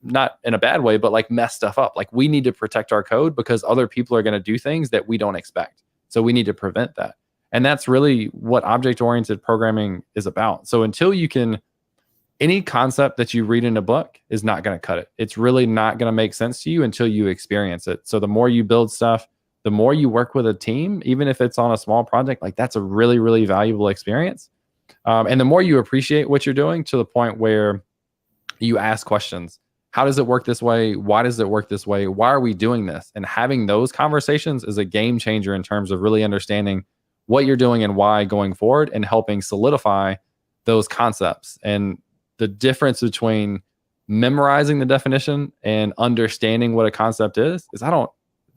not in a bad way, but like mess stuff up. Like we need to protect our code because other people are going to do things that we don't expect. So we need to prevent that. And that's really what object-oriented programming is about. So until you can, any concept that you read in a book is not going to cut it. It's really not going to make sense to you until you experience it. So the more you build stuff, the more you work with a team, even if it's on a small project, like that's a really, really valuable experience. And the more you appreciate what you're doing to the point where you ask questions. How does it work this way? Why does it work this way? Why are we doing this? And having those conversations is a game changer in terms of really understanding what you're doing and why going forward, and helping solidify those concepts. And the difference between memorizing the definition and understanding what a concept is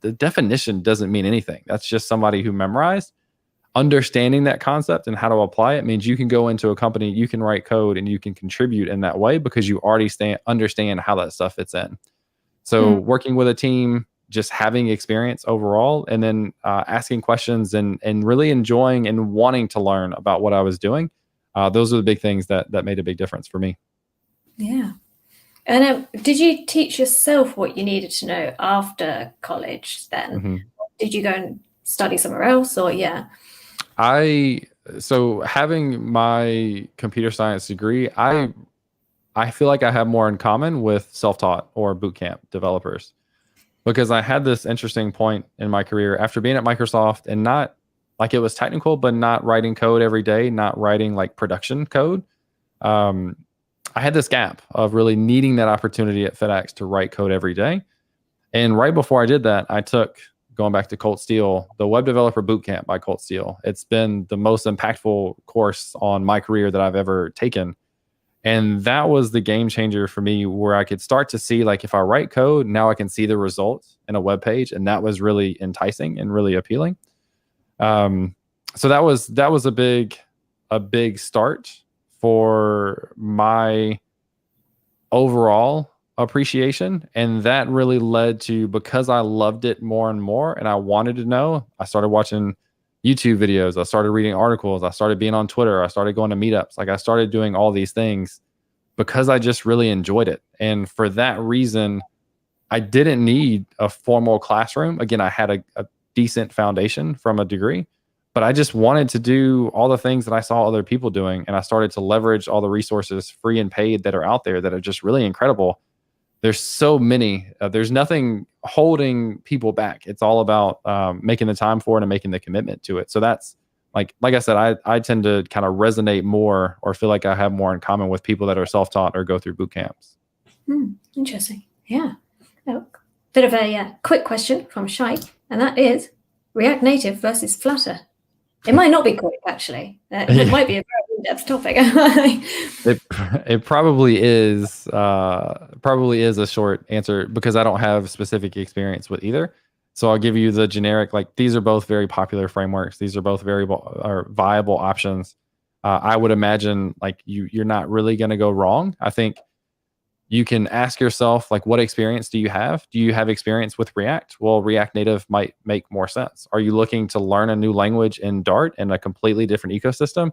the definition doesn't mean anything. That's just somebody who memorized. Understanding that concept and how to apply it means you can go into a company, you can write code, and you can contribute in that way because you already understand how that stuff fits in. So working with a team, just having experience overall, and then asking questions and really enjoying and wanting to learn about what I was doing. Those are the big things that made a big difference for me. Yeah. And did you teach yourself what you needed to know after college then? Mm-hmm. Did you go and study somewhere else, or So having my computer science degree, I feel like I have more in common with self-taught or bootcamp developers, because I had this interesting point in my career after being at Microsoft and not like it was technical, but not writing code every day, not writing like production code. I had this gap of really needing that opportunity at FedEx to write code every day. And right before I did that, I took, going back to Colt Steele, the Web Developer Bootcamp by Colt Steele. It's been the most impactful course on my career that I've ever taken. And that was the game changer for me, where I could start to see, like, if I write code, now I can see the results in a web page. And that was really enticing and really appealing. So that was a big start for my overall appreciation. And that really led to, because I loved it more and more and I wanted to know, I started watching YouTube videos. I started reading articles. I started being on Twitter. I started going to meetups. Like, I started doing all these things because I just really enjoyed it. And for that reason, I didn't need a formal classroom. Again, I had a decent foundation from a degree, but I just wanted to do all the things that I saw other people doing. And I started to leverage all the resources, free and paid, that are out there that are just really incredible. There's so many. There's nothing holding people back. It's all about making the time for it and making the commitment to it. So that's like I said, I tend to kind of resonate more, or feel like I have more in common with people that are self-taught or go through boot camps. Interesting. Yeah. Bit of a quick question from Shai, and that is React Native versus Flutter. It might not be quick, actually. It might be a very in-depth topic. It probably is a short answer, because I don't have specific experience with either. So I'll give you the generic, like, these are both very popular frameworks. These are both viable options. I would imagine, like, you're not really going to go wrong. I think you can ask yourself, like, what experience do you have? Do you have experience with React? Well, React Native might make more sense. Are you looking to learn a new language in Dart in a completely different ecosystem?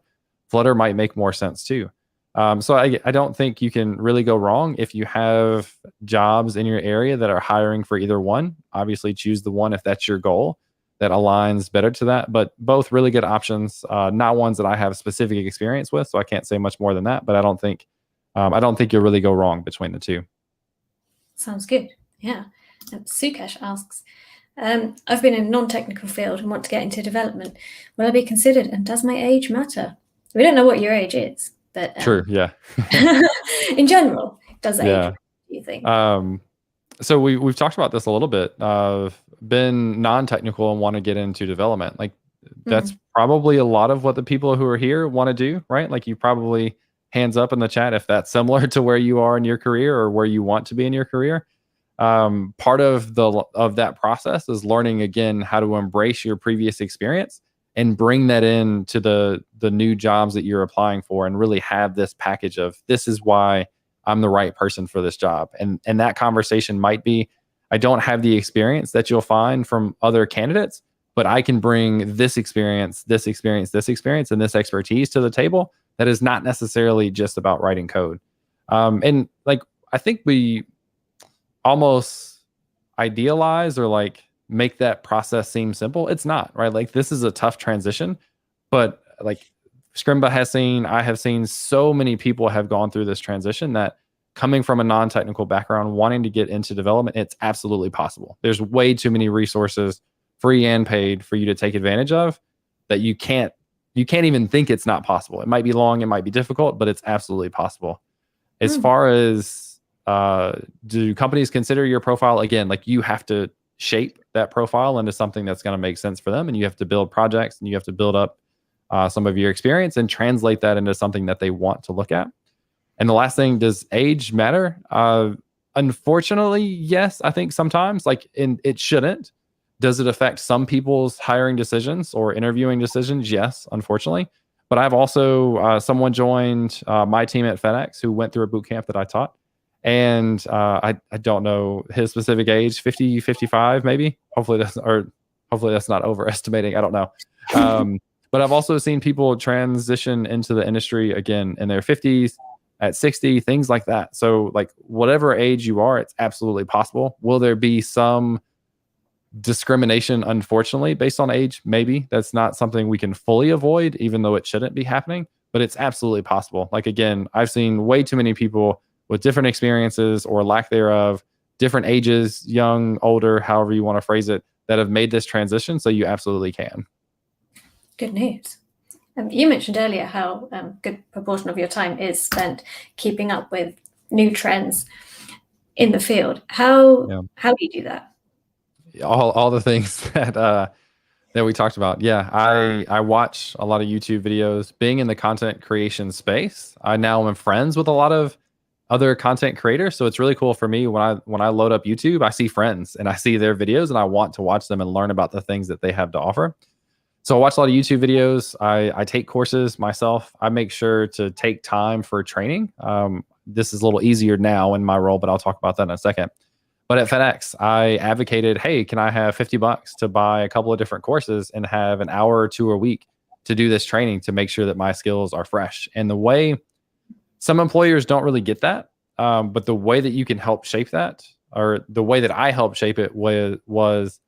Flutter might make more sense too. So I don't think you can really go wrong. If you have jobs in your area that are hiring for either one, obviously choose the one if that's your goal that aligns better to that. But both really good options, not ones that I have specific experience with, so I can't say much more than that. But I don't think you'll really go wrong between the two. Sounds good. Yeah. Sukesh asks, I've been in a non-technical field and want to get into development. Will I be considered, and does my age matter? We don't know what your age is, but true, yeah. In general, does age matter, do you think? So we've talked about this a little bit. I've been non-technical and want to get into development. Like, that's probably a lot of what the people who are here want to do, right? Like, you probably, hands up in the chat if that's similar to where you are in your career or where you want to be in your career. Part of that process is learning, again, how to embrace your previous experience and bring that into the new jobs that you're applying for, and really have this package of, this is why I'm the right person for this job. And that conversation might be, I don't have the experience that you'll find from other candidates, but I can bring this experience, and this expertise to the table that is not necessarily just about writing code. And like, I think we almost idealize or like make that process seem simple. It's not, right? Like this is a tough transition, but like Scrimba has seen, I have seen so many people have gone through this transition that coming from a non-technical background, wanting to get into development, it's absolutely possible. There's way too many resources, free and paid, for you to take advantage of that you can't even think it's not possible. It might be long, it might be difficult, but it's absolutely possible. As far as do companies consider your profile, again, like you have to shape that profile into something that's going to make sense for them, and you have to build projects and you have to build up some of your experience and translate that into something that they want to look at. And the last thing, does age matter? Unfortunately, yes, I think sometimes, like it shouldn't. Does it affect some people's hiring decisions or interviewing decisions? Yes, unfortunately. But I've also, someone joined my team at FedEx who went through a boot camp that I taught. And I don't know his specific age, 50, 55, maybe. Hopefully that's not overestimating. I don't know. But I've also seen people transition into the industry again in their 50s, at 60, things like that. So like whatever age you are, it's absolutely possible. Will there be some discrimination, unfortunately, based on age? Maybe. That's not something we can fully avoid, even though it shouldn't be happening, but it's absolutely possible. Like, again, I've seen way too many people with different experiences or lack thereof, different ages, young, older, however you want to phrase it, that have made this transition. So you absolutely can. Good news. You mentioned earlier how good proportion of your time is spent keeping up with new trends in the field. How do you do that? All the things that we talked about. Yeah, I watch a lot of YouTube videos. Being in the content creation space, I now am friends with a lot of other content creators. So it's really cool for me when I load up YouTube, I see friends and I see their videos and I want to watch them and learn about the things that they have to offer. So I watch a lot of YouTube videos. I take courses myself. I make sure to take time for training. This is a little easier now in my role, but I'll talk about that in a second. But at FedEx, I advocated, hey, can I have $50 to buy a couple of different courses and have an hour or two a week to do this training to make sure that my skills are fresh? And the way some employers don't really get that, but the way that you can help shape that, or the way that I helped shape it was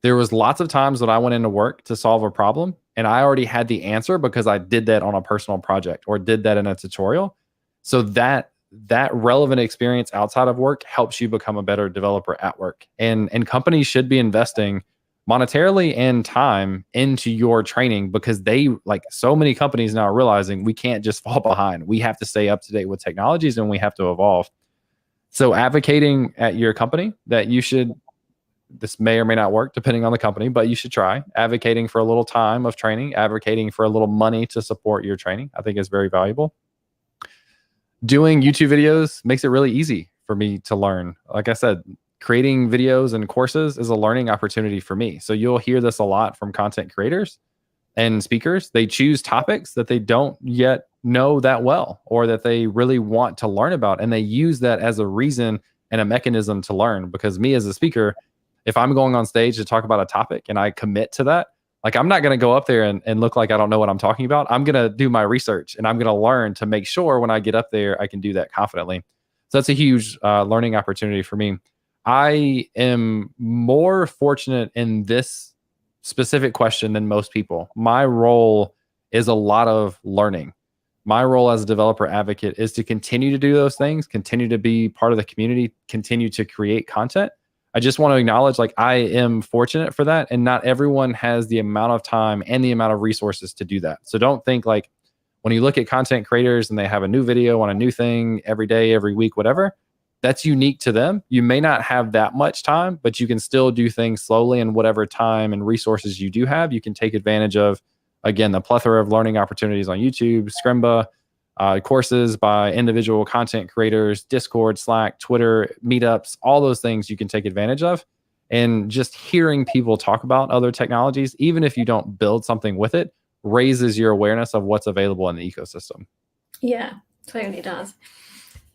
there was lots of times that I went into work to solve a problem and I already had the answer because I did that on a personal project or did that in a tutorial. So that relevant experience outside of work helps you become a better developer at work. And companies should be investing monetarily and time into your training, because they, like so many companies now, are realizing we can't just fall behind. We have to stay up to date with technologies and we have to evolve. So advocating at your company that you should, this may or may not work depending on the company, but you should try advocating for a little time of training, advocating for a little money to support your training, I think is very valuable. Doing YouTube videos makes it really easy for me to learn. Like I said, creating videos and courses is a learning opportunity for me. So you'll hear this a lot from content creators and speakers. They choose topics that they don't yet know that well, or that they really want to learn about. And they use that as a reason and a mechanism to learn. Because me as a speaker, if I'm going on stage to talk about a topic and I commit to that, like I'm not going to go up there and look like I don't know what I'm talking about. I'm going to do my research and I'm going to learn to make sure when I get up there, I can do that confidently. So that's a huge learning opportunity for me. I am more fortunate in this specific question than most people. My role is a lot of learning. My role as a developer advocate is to continue to do those things, continue to be part of the community, continue to create content. I just want to acknowledge, like, I am fortunate for that, and not everyone has the amount of time and the amount of resources to do that. So don't think like when you look at content creators and they have a new video on a new thing every day, every week, whatever, that's unique to them. You may not have that much time, but you can still do things slowly, and whatever time and resources you do have, you can take advantage of, again, the plethora of learning opportunities on YouTube, Scrimba, courses by individual content creators, Discord, Slack, Twitter, meetups, all those things you can take advantage of. And just hearing people talk about other technologies, even if you don't build something with it, raises your awareness of what's available in the ecosystem. Yeah, totally does.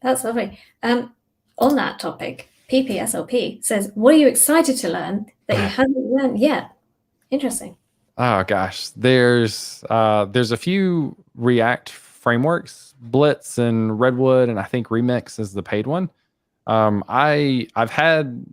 That's lovely. On that topic, PPSLP says, what are you excited to learn that you haven't learned yet? Interesting. Oh gosh, there's a few React frameworks, Blitz and Redwood, and I think Remix is the paid one. I've had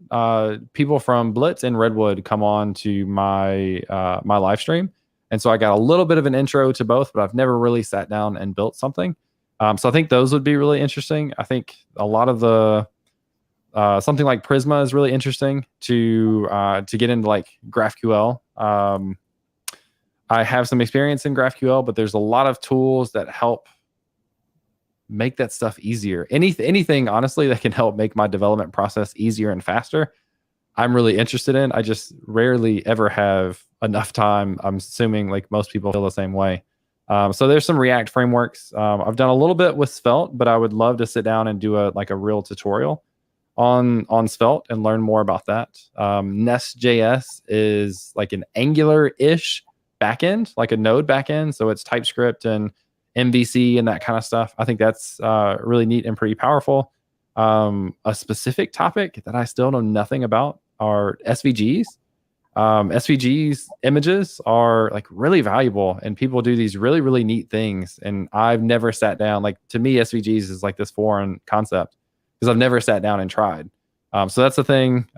people from Blitz and Redwood come on to my my live stream, and so I got a little bit of an intro to both, but I've never really sat down and built something. So I think those would be really interesting. I think a lot of the something like Prisma is really interesting to get into, like GraphQL. I have some experience in GraphQL, but there's a lot of tools that help make that stuff easier. Anything, honestly, that can help make my development process easier and faster, I'm really interested in. I just rarely ever have enough time. I'm assuming like most people feel the same way. So there's some React frameworks. I've done a little bit with Svelte, but I would love to sit down and do a real tutorial on Svelte and learn more about that. Nest.js is like an Angular-ish backend, like a Node backend. So it's TypeScript and MVC and that kind of stuff. I think that's really neat and pretty powerful. A specific topic that I still know nothing about are SVGs. SVGs images are like really valuable, and people do these really, really neat things. And I've never sat down, like, to me, SVGs is like this foreign concept because I've never sat down and tried. So that's the thing.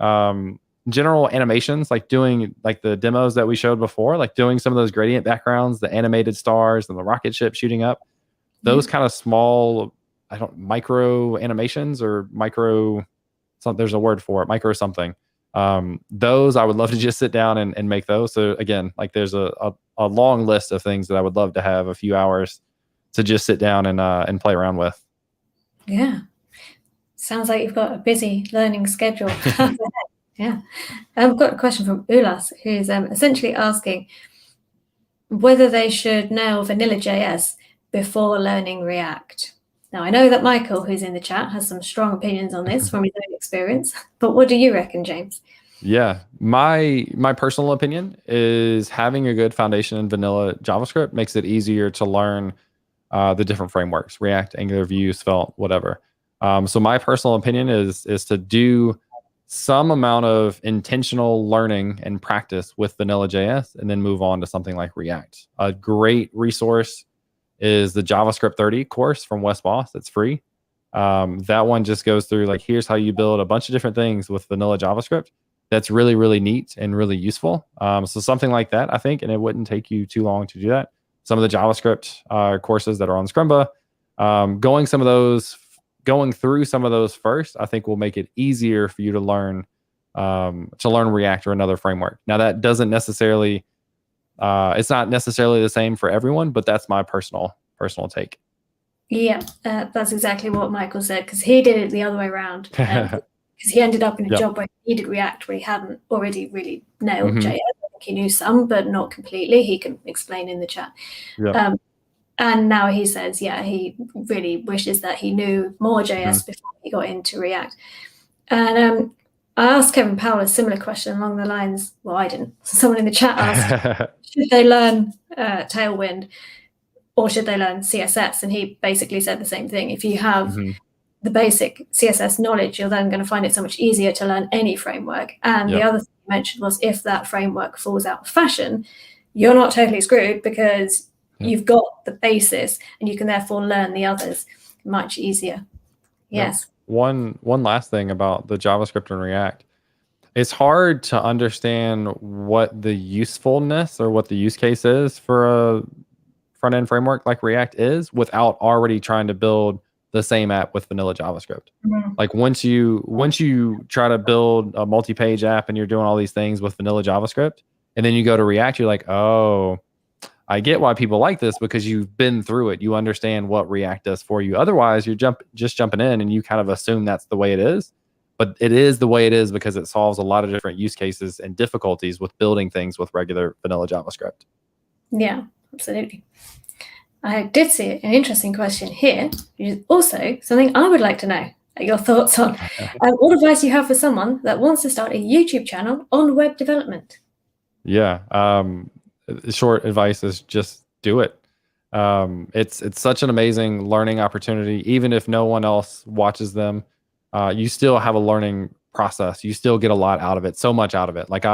General animations, like doing like the demos that we showed before, like doing some of those gradient backgrounds, the animated stars and the rocket ship shooting up, those kind of small, micro animations or micro, there's a word for it, micro something. Those I would love to just sit down and make those. So again, like there's a long list of things that I would love to have a few hours to just sit down and play around with. Yeah. Sounds like you've got a busy learning schedule. Yeah. I've got a question from Ulas, who's essentially asking whether they should nail vanilla.js before learning React. Now, I know that Michael, who's in the chat, has some strong opinions on this from his own experience, but what do you reckon, James? Yeah, my personal opinion is having a good foundation in vanilla JavaScript makes it easier to learn the different frameworks, React, Angular, Vue, Svelte, whatever. So my personal opinion is to do some amount of intentional learning and practice with vanilla.js and then move on to something like React. A great resource is the JavaScript 30 course from Wes Bos. It's free. That one just goes through like, here's how you build a bunch of different things with vanilla JavaScript. That's really, really neat and really useful. So something like that, I think, and it wouldn't take you too long to do that. Some of the JavaScript courses that are on Scrimba, going through some of those first, I think will make it easier for you to learn React or another framework. Now that doesn't necessarily, it's not necessarily the same for everyone, but that's my personal take. Yeah, that's exactly what Michael said, because he did it the other way around. Because he ended up in a job where he needed React, where he hadn't already really nailed JS. I think he knew some, but not completely. He can explain in the chat. Yep. And now he says, yeah, he really wishes that he knew more JS before he got into React. And I asked Kevin Powell a similar question along the lines, well, I didn't. Someone in the chat asked, should they learn Tailwind or should they learn CSS? And he basically said the same thing. If you have the basic CSS knowledge, you're then going to find it so much easier to learn any framework. And the other thing you mentioned was if that framework falls out of fashion, you're not totally screwed because you've got the basis and you can therefore learn the others much easier. Yes. One last thing about the JavaScript and React. It's hard to understand what the usefulness or what the use case is for a front-end framework like React is without already trying to build the same app with vanilla JavaScript. Like once you try to build a multi-page app and you're doing all these things with vanilla JavaScript, and then you go to React, you're like, oh, I get why people like this because you've been through it. You understand what React does for you. Otherwise, you're just jumping in and you kind of assume that's the way it is. But it is the way it is because it solves a lot of different use cases and difficulties with building things with regular vanilla JavaScript. Yeah, absolutely. I did see an interesting question here, which is also something I would like to know your thoughts on. What advice you have for someone that wants to start a YouTube channel on web development? Yeah. Short advice is just do it. It's such an amazing learning opportunity. Even if no one else watches them, you still have a learning process. You still get a lot out of it, so much out of it. Like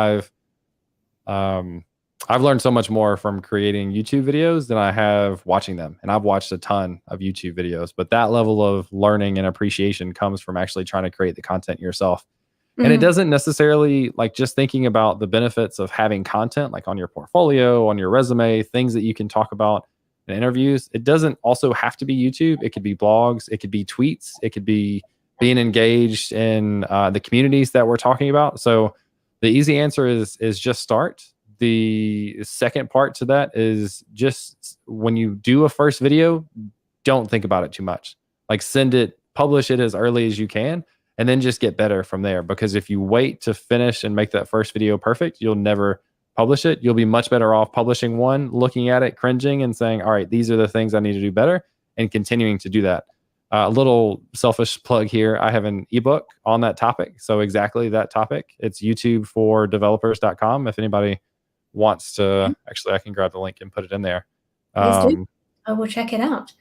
I've learned so much more from creating YouTube videos than I have watching them. And I've watched a ton of YouTube videos, but that level of learning and appreciation comes from actually trying to create the content yourself. And it doesn't necessarily like just thinking about the benefits of having content like on your portfolio, on your resume, things that you can talk about in interviews. It doesn't also have to be YouTube. It could be blogs. It could be tweets. It could be being engaged in the communities that we're talking about. So the easy answer is just start. The second part to that is just when you do a first video, don't think about it too much. Like send it, publish it as early as you can, and then just get better from there. Because if you wait to finish and make that first video perfect, you'll never publish it. You'll be much better off publishing one, looking at it, cringing, and saying, all right, these are the things I need to do better, and continuing to do that. A little selfish plug here. I have an ebook on that topic. So exactly that topic. It's YouTubefordevelopers.com. If anybody wants to, actually, I can grab the link and put it in there. Please do. I will check it out.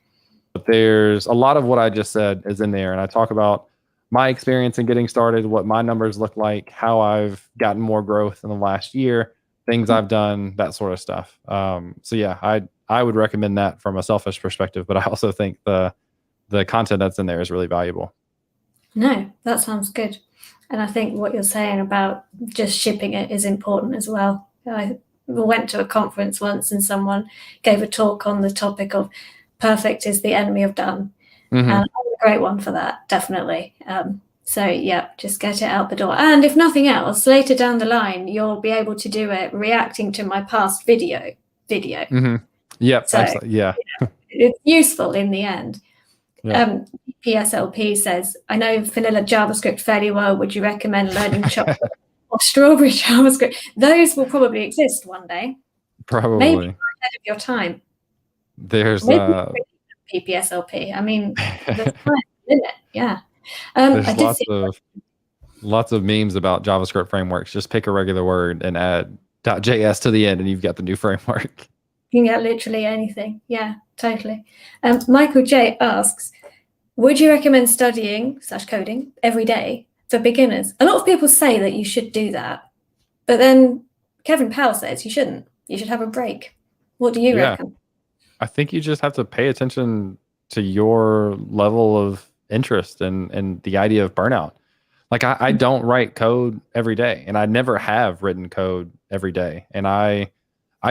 But there's a lot of what I just said is in there. And I talk about my experience in getting started, what my numbers look like, how I've gotten more growth in the last year, things I've done, that sort of stuff. So yeah, I would recommend that from a selfish perspective, but I also think the content that's in there is really valuable. No, that sounds good. And I think what you're saying about just shipping it is important as well. I went to a conference once and someone gave a talk on the topic of perfect is the enemy of done. And I'm a great one for that, definitely. So yeah, just get it out the door. And if nothing else, later down the line, you'll be able to do it reacting to my past video. Yep. So, yeah. It's useful in the end. Yeah. PSLP says, I know vanilla JavaScript fairly well. Would you recommend learning chocolate or strawberry JavaScript? Those will probably exist one day. Probably. Maybe ahead of your time. There's PPSLP. I mean, there's time limit. Yeah. There's lots of memes about JavaScript frameworks. Just pick a regular word and add .js to the end, and you've got the new framework. You can get literally anything. Yeah, totally. Michael J asks, would you recommend studying / coding every day for beginners? A lot of people say that you should do that, but then Kevin Powell says you shouldn't. You should have a break. What do you reckon? I think you just have to pay attention to your level of interest and the idea of burnout. Like I don't write code every day, and I never have written code every day. And I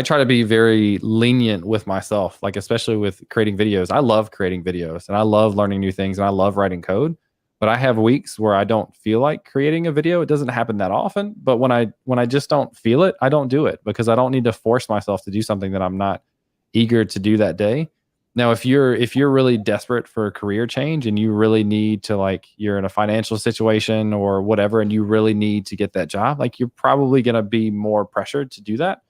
try to be very lenient with myself, like especially with creating videos. I love creating videos and I love learning new things and I love writing code, but I have weeks where I don't feel like creating a video. It doesn't happen that often, but when I just don't feel it, I don't do it, because I don't need to force myself to do something that I'm not eager to do that day. Now, if you're really desperate for a career change and you really need to, like, you're in a financial situation or whatever, and you really need to get that job, like, you're probably going to be more pressured to do that.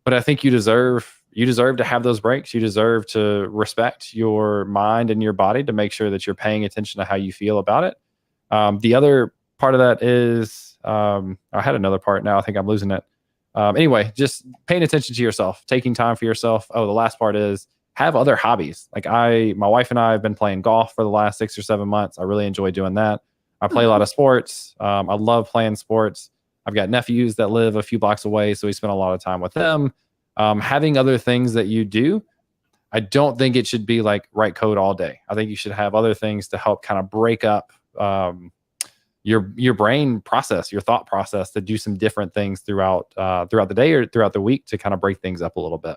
But I think you deserve to have those breaks. You deserve to respect your mind and your body to make sure that you're paying attention to how you feel about it. The other part of that is, I had another part. Now I think I'm losing it. Anyway, just paying attention to yourself, taking time for yourself. Oh, the last part is have other hobbies. Like my wife and I have been playing golf for the last 6 or 7 months. I really enjoy doing that. I play a lot of sports. I love playing sports. I've got nephews that live a few blocks away, so we spend a lot of time with them. Having other things that you do, I don't think it should be like write code all day. I think you should have other things to help kind of break up your brain process, your thought process, to do some different things throughout the day or throughout the week to kind of break things up a little bit.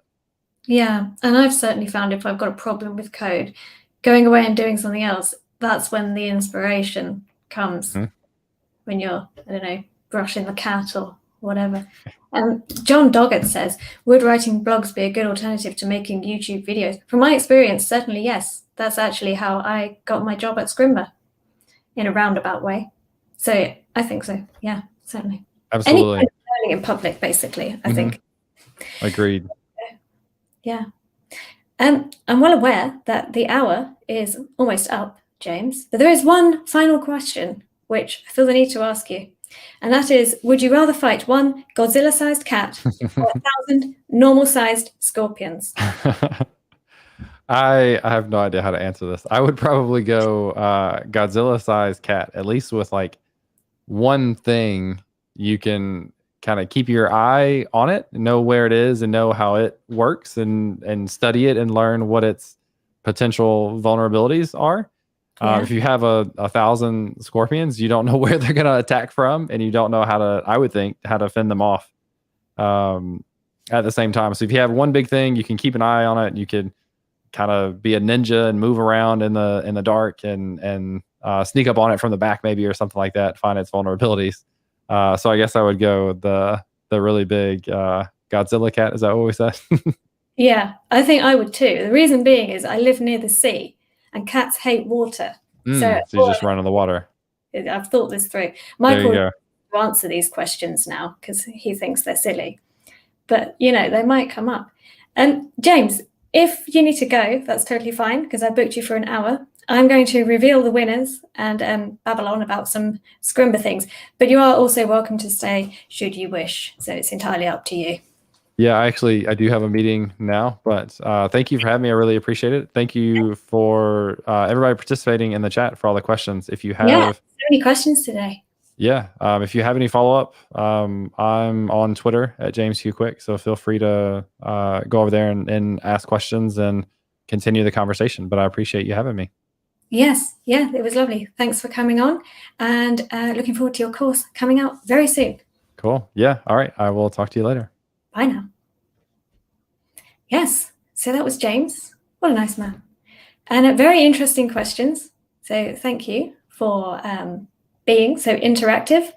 Yeah, and I've certainly found if I've got a problem with code, going away and doing something else, that's when the inspiration comes. When you're, I don't know, brushing the cat or whatever. John Doggett says, would writing blogs be a good alternative to making YouTube videos? From my experience, certainly yes. That's actually how I got my job at Scrimba, in a roundabout way. So I think so. Yeah, certainly. Absolutely. Any kind of learning in public, basically, I think. Agreed. Yeah. I'm well aware that the hour is almost up, James, but there is one final question which I feel the need to ask you. And that is, would you rather fight one Godzilla-sized cat or 1,000 normal-sized scorpions? I have no idea how to answer this. I would probably go Godzilla-sized cat, at least with like one thing you can kind of keep your eye on it, know where it is, and know how it works, and study it and learn what its potential vulnerabilities are. If you have a 1,000 scorpions, you don't know where they're going to attack from, and you don't know how to, I would think, how to fend them off at the same time. So if you have one big thing, you can keep an eye on it. You could kind of be a ninja and move around in the dark and sneak up on it from the back maybe, or something like that, find its vulnerabilities. So I guess I would go the really big Godzilla cat. Is that what we said? Yeah, I think I would too. The reason being is I live near the sea and cats hate water. So you just run in the water. I've thought this through. Michael will answer these questions now because he thinks they're silly. But, they might come up. And James, if you need to go, that's totally fine because I booked you for an hour. I'm going to reveal the winners and babble on about some Scrimba things. But you are also welcome to stay should you wish. So it's entirely up to you. Yeah, I do have a meeting now, but thank you for having me. I really appreciate it. Thank you for everybody participating in the chat for all the questions. If you have so many questions today. Yeah, if you have any follow-up, I'm on Twitter at JamesHughQuick, so feel free to go over there and ask questions and continue the conversation. But I appreciate you having me. Yes, it was lovely. Thanks for coming on, and looking forward to your course coming out very soon. Cool. Yeah. All right. I will talk to you later. Bye now. Yes, so that was James. What a nice man. And very interesting questions. So thank you for being so interactive.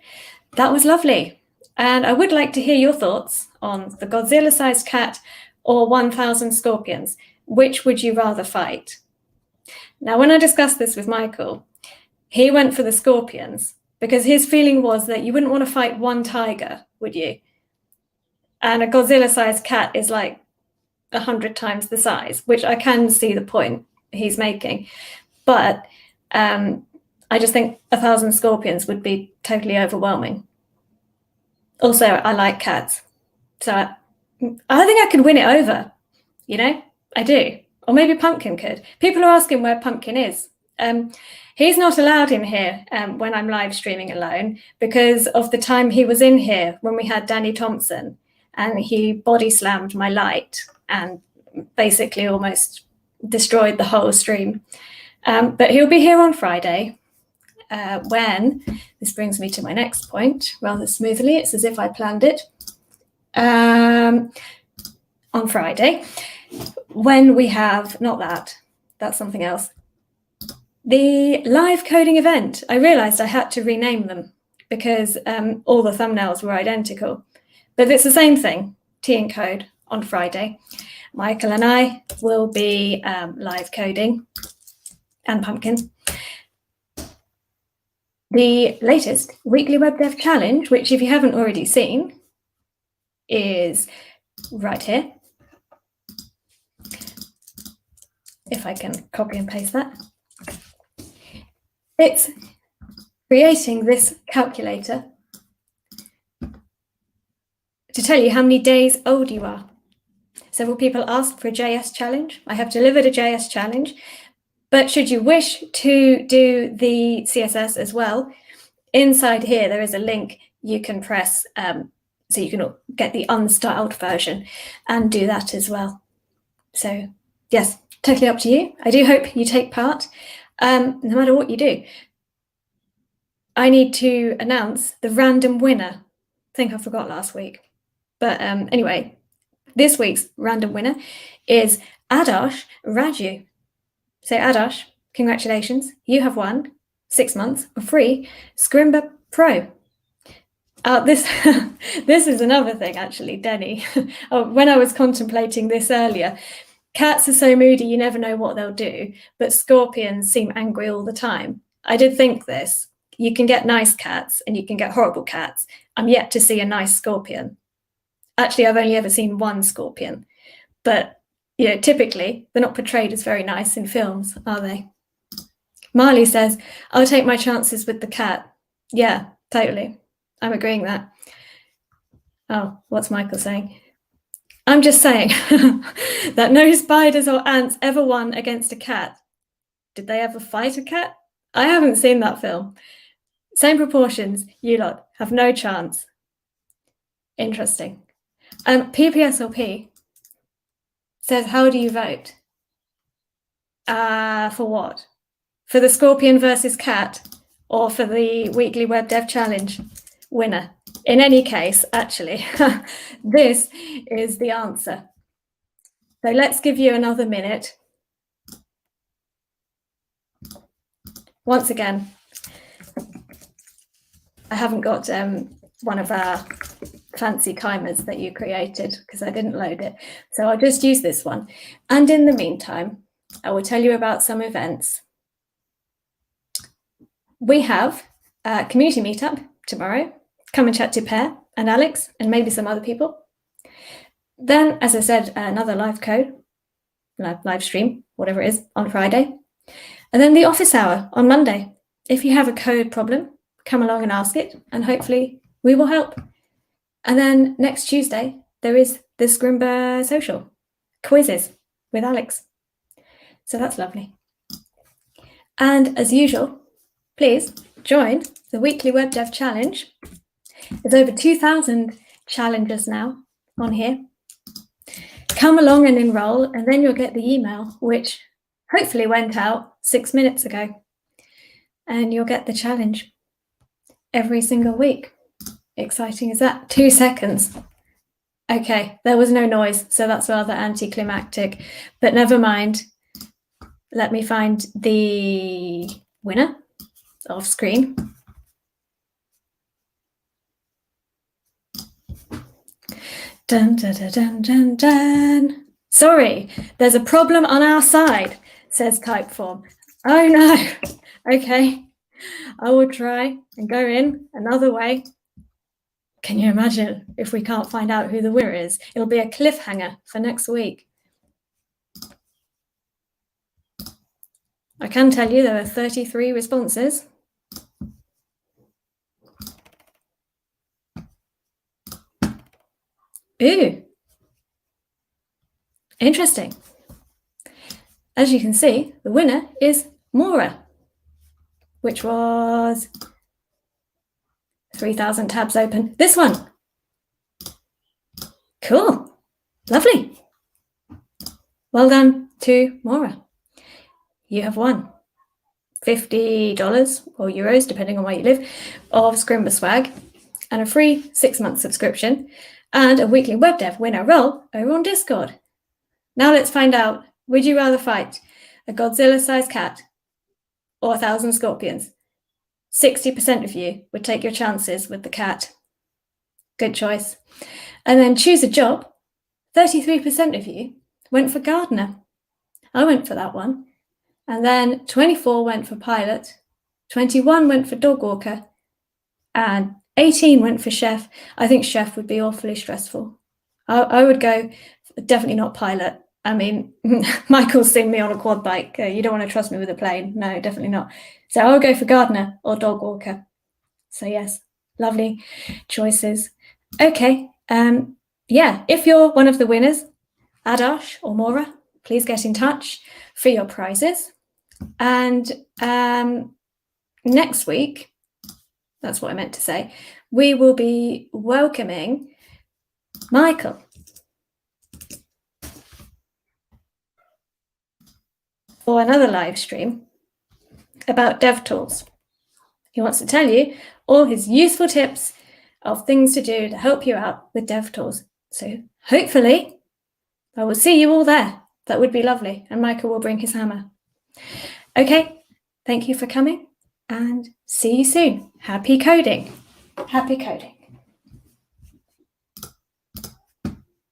That was lovely. And I would like to hear your thoughts on the Godzilla-sized cat or 1,000 scorpions. Which would you rather fight? Now, when I discussed this with Michael, he went for the scorpions because his feeling was that you wouldn't want to fight one tiger, would you? And a Godzilla-sized cat is like 100 times the size, which I can see the point he's making. But I just think 1,000 scorpions would be totally overwhelming. Also, I like cats. So I think I could win it over, I do. Or maybe Pumpkin could. People are asking where Pumpkin is. He's not allowed in here when I'm live streaming alone because of the time he was in here when we had Danny Thompson and he body slammed my light and basically almost destroyed the whole stream. But he'll be here on Friday when, this brings me to my next point rather smoothly. It's as if I planned it. On Friday, when we have, that's something else. The live coding event, I realized I had to rename them because all the thumbnails were identical. But it's the same thing, Tea and Code on Friday. Michael and I will be live coding, and Pumpkin. The latest weekly web dev challenge, which if you haven't already seen, is right here. If I can copy and paste that. It's creating this calculator to tell you how many days old you are. Several people asked for a JS challenge. I have delivered a JS challenge, but should you wish to do the CSS as well, inside here there is a link you can press so you can get the unstyled version and do that as well. So yes, totally up to you. I do hope you take part, no matter what you do. I need to announce the random winner. I think I forgot last week. But anyway, this week's random winner is Adarsh Raju. So Adarsh, congratulations. You have won 6 months of free Scrimba Pro. This is another thing, actually, Denny. When I was contemplating this earlier, cats are so moody you never know what they'll do, but scorpions seem angry all the time. I did think this. You can get nice cats and you can get horrible cats. I'm yet to see a nice scorpion. Actually, I've only ever seen one scorpion, but typically they're not portrayed as very nice in films, are they? Marley says, I'll take my chances with the cat. Yeah, totally. I'm agreeing that. Oh, what's Michael saying? I'm just saying that no spiders or ants ever won against a cat. Did they ever fight a cat? I haven't seen that film. Same proportions, you lot have no chance. Interesting. PPSLP says, how do you vote? For what? For the Scorpion versus Cat, or for the weekly web dev challenge winner? In any case, actually, this is the answer. So let's give you another minute. Once again, I haven't got one of our fancy timers that you created because I didn't load it. So I'll just use this one. And in the meantime, I will tell you about some events. We have a community meetup tomorrow. Come and chat to Per and Alex and maybe some other people. Then, as I said, another live stream, whatever it is, on Friday. And then the office hour on Monday. If you have a code problem, come along and ask it, and hopefully we will help. And then next Tuesday, there is the Scrimba social quizzes with Alex. So that's lovely. And as usual, please join the weekly web dev challenge. There's over 2,000 challenges now on here. Come along and enroll, and then you'll get the email, which hopefully went out 6 minutes ago. And you'll get the challenge every single week. Exciting as that. 2 seconds. Okay, there was no noise, so that's rather anticlimactic, but never mind. Let me find the winner off screen. Dun, dun, dun, dun, dun, dun. Sorry, there's a problem on our side, says Typeform. Oh no. Okay, I will try and go in another way. Can you imagine if we can't find out who the winner is? It'll be a cliffhanger for next week. I can tell you there are 33 responses. Ooh, interesting. As you can see, the winner is Maura, which was 3,000 tabs open. This one. Cool. Lovely. Well done to Maura. You have won $50 or euros, depending on where you live, of Scrimba swag and a free 6-month subscription and a weekly web dev winner role over on Discord. Now let's find out, would you rather fight a Godzilla-sized cat or 1,000 scorpions? 60% of you would take your chances with the cat. Good choice. And then choose a job. 33% of you went for gardener. I went for that one. And then 24 went for pilot, 21 went for dog walker, and 18 went for chef. I think chef would be awfully stressful. I would go, definitely not pilot. I mean, Michael's seen me on a quad bike. You don't want to trust me with a plane. No, definitely not. So I would go for gardener or dog walker. So yes, lovely choices. Okay. Yeah, if you're one of the winners, Adash or Maura, please get in touch for your prizes. And next week, that's what I meant to say, we will be welcoming Michael. For another live stream about DevTools. He wants to tell you all his useful tips of things to do to help you out with DevTools. So hopefully I will see you all there. That would be lovely. And Michael will bring his hammer. Okay, thank you for coming and see you soon. Happy coding. Happy coding.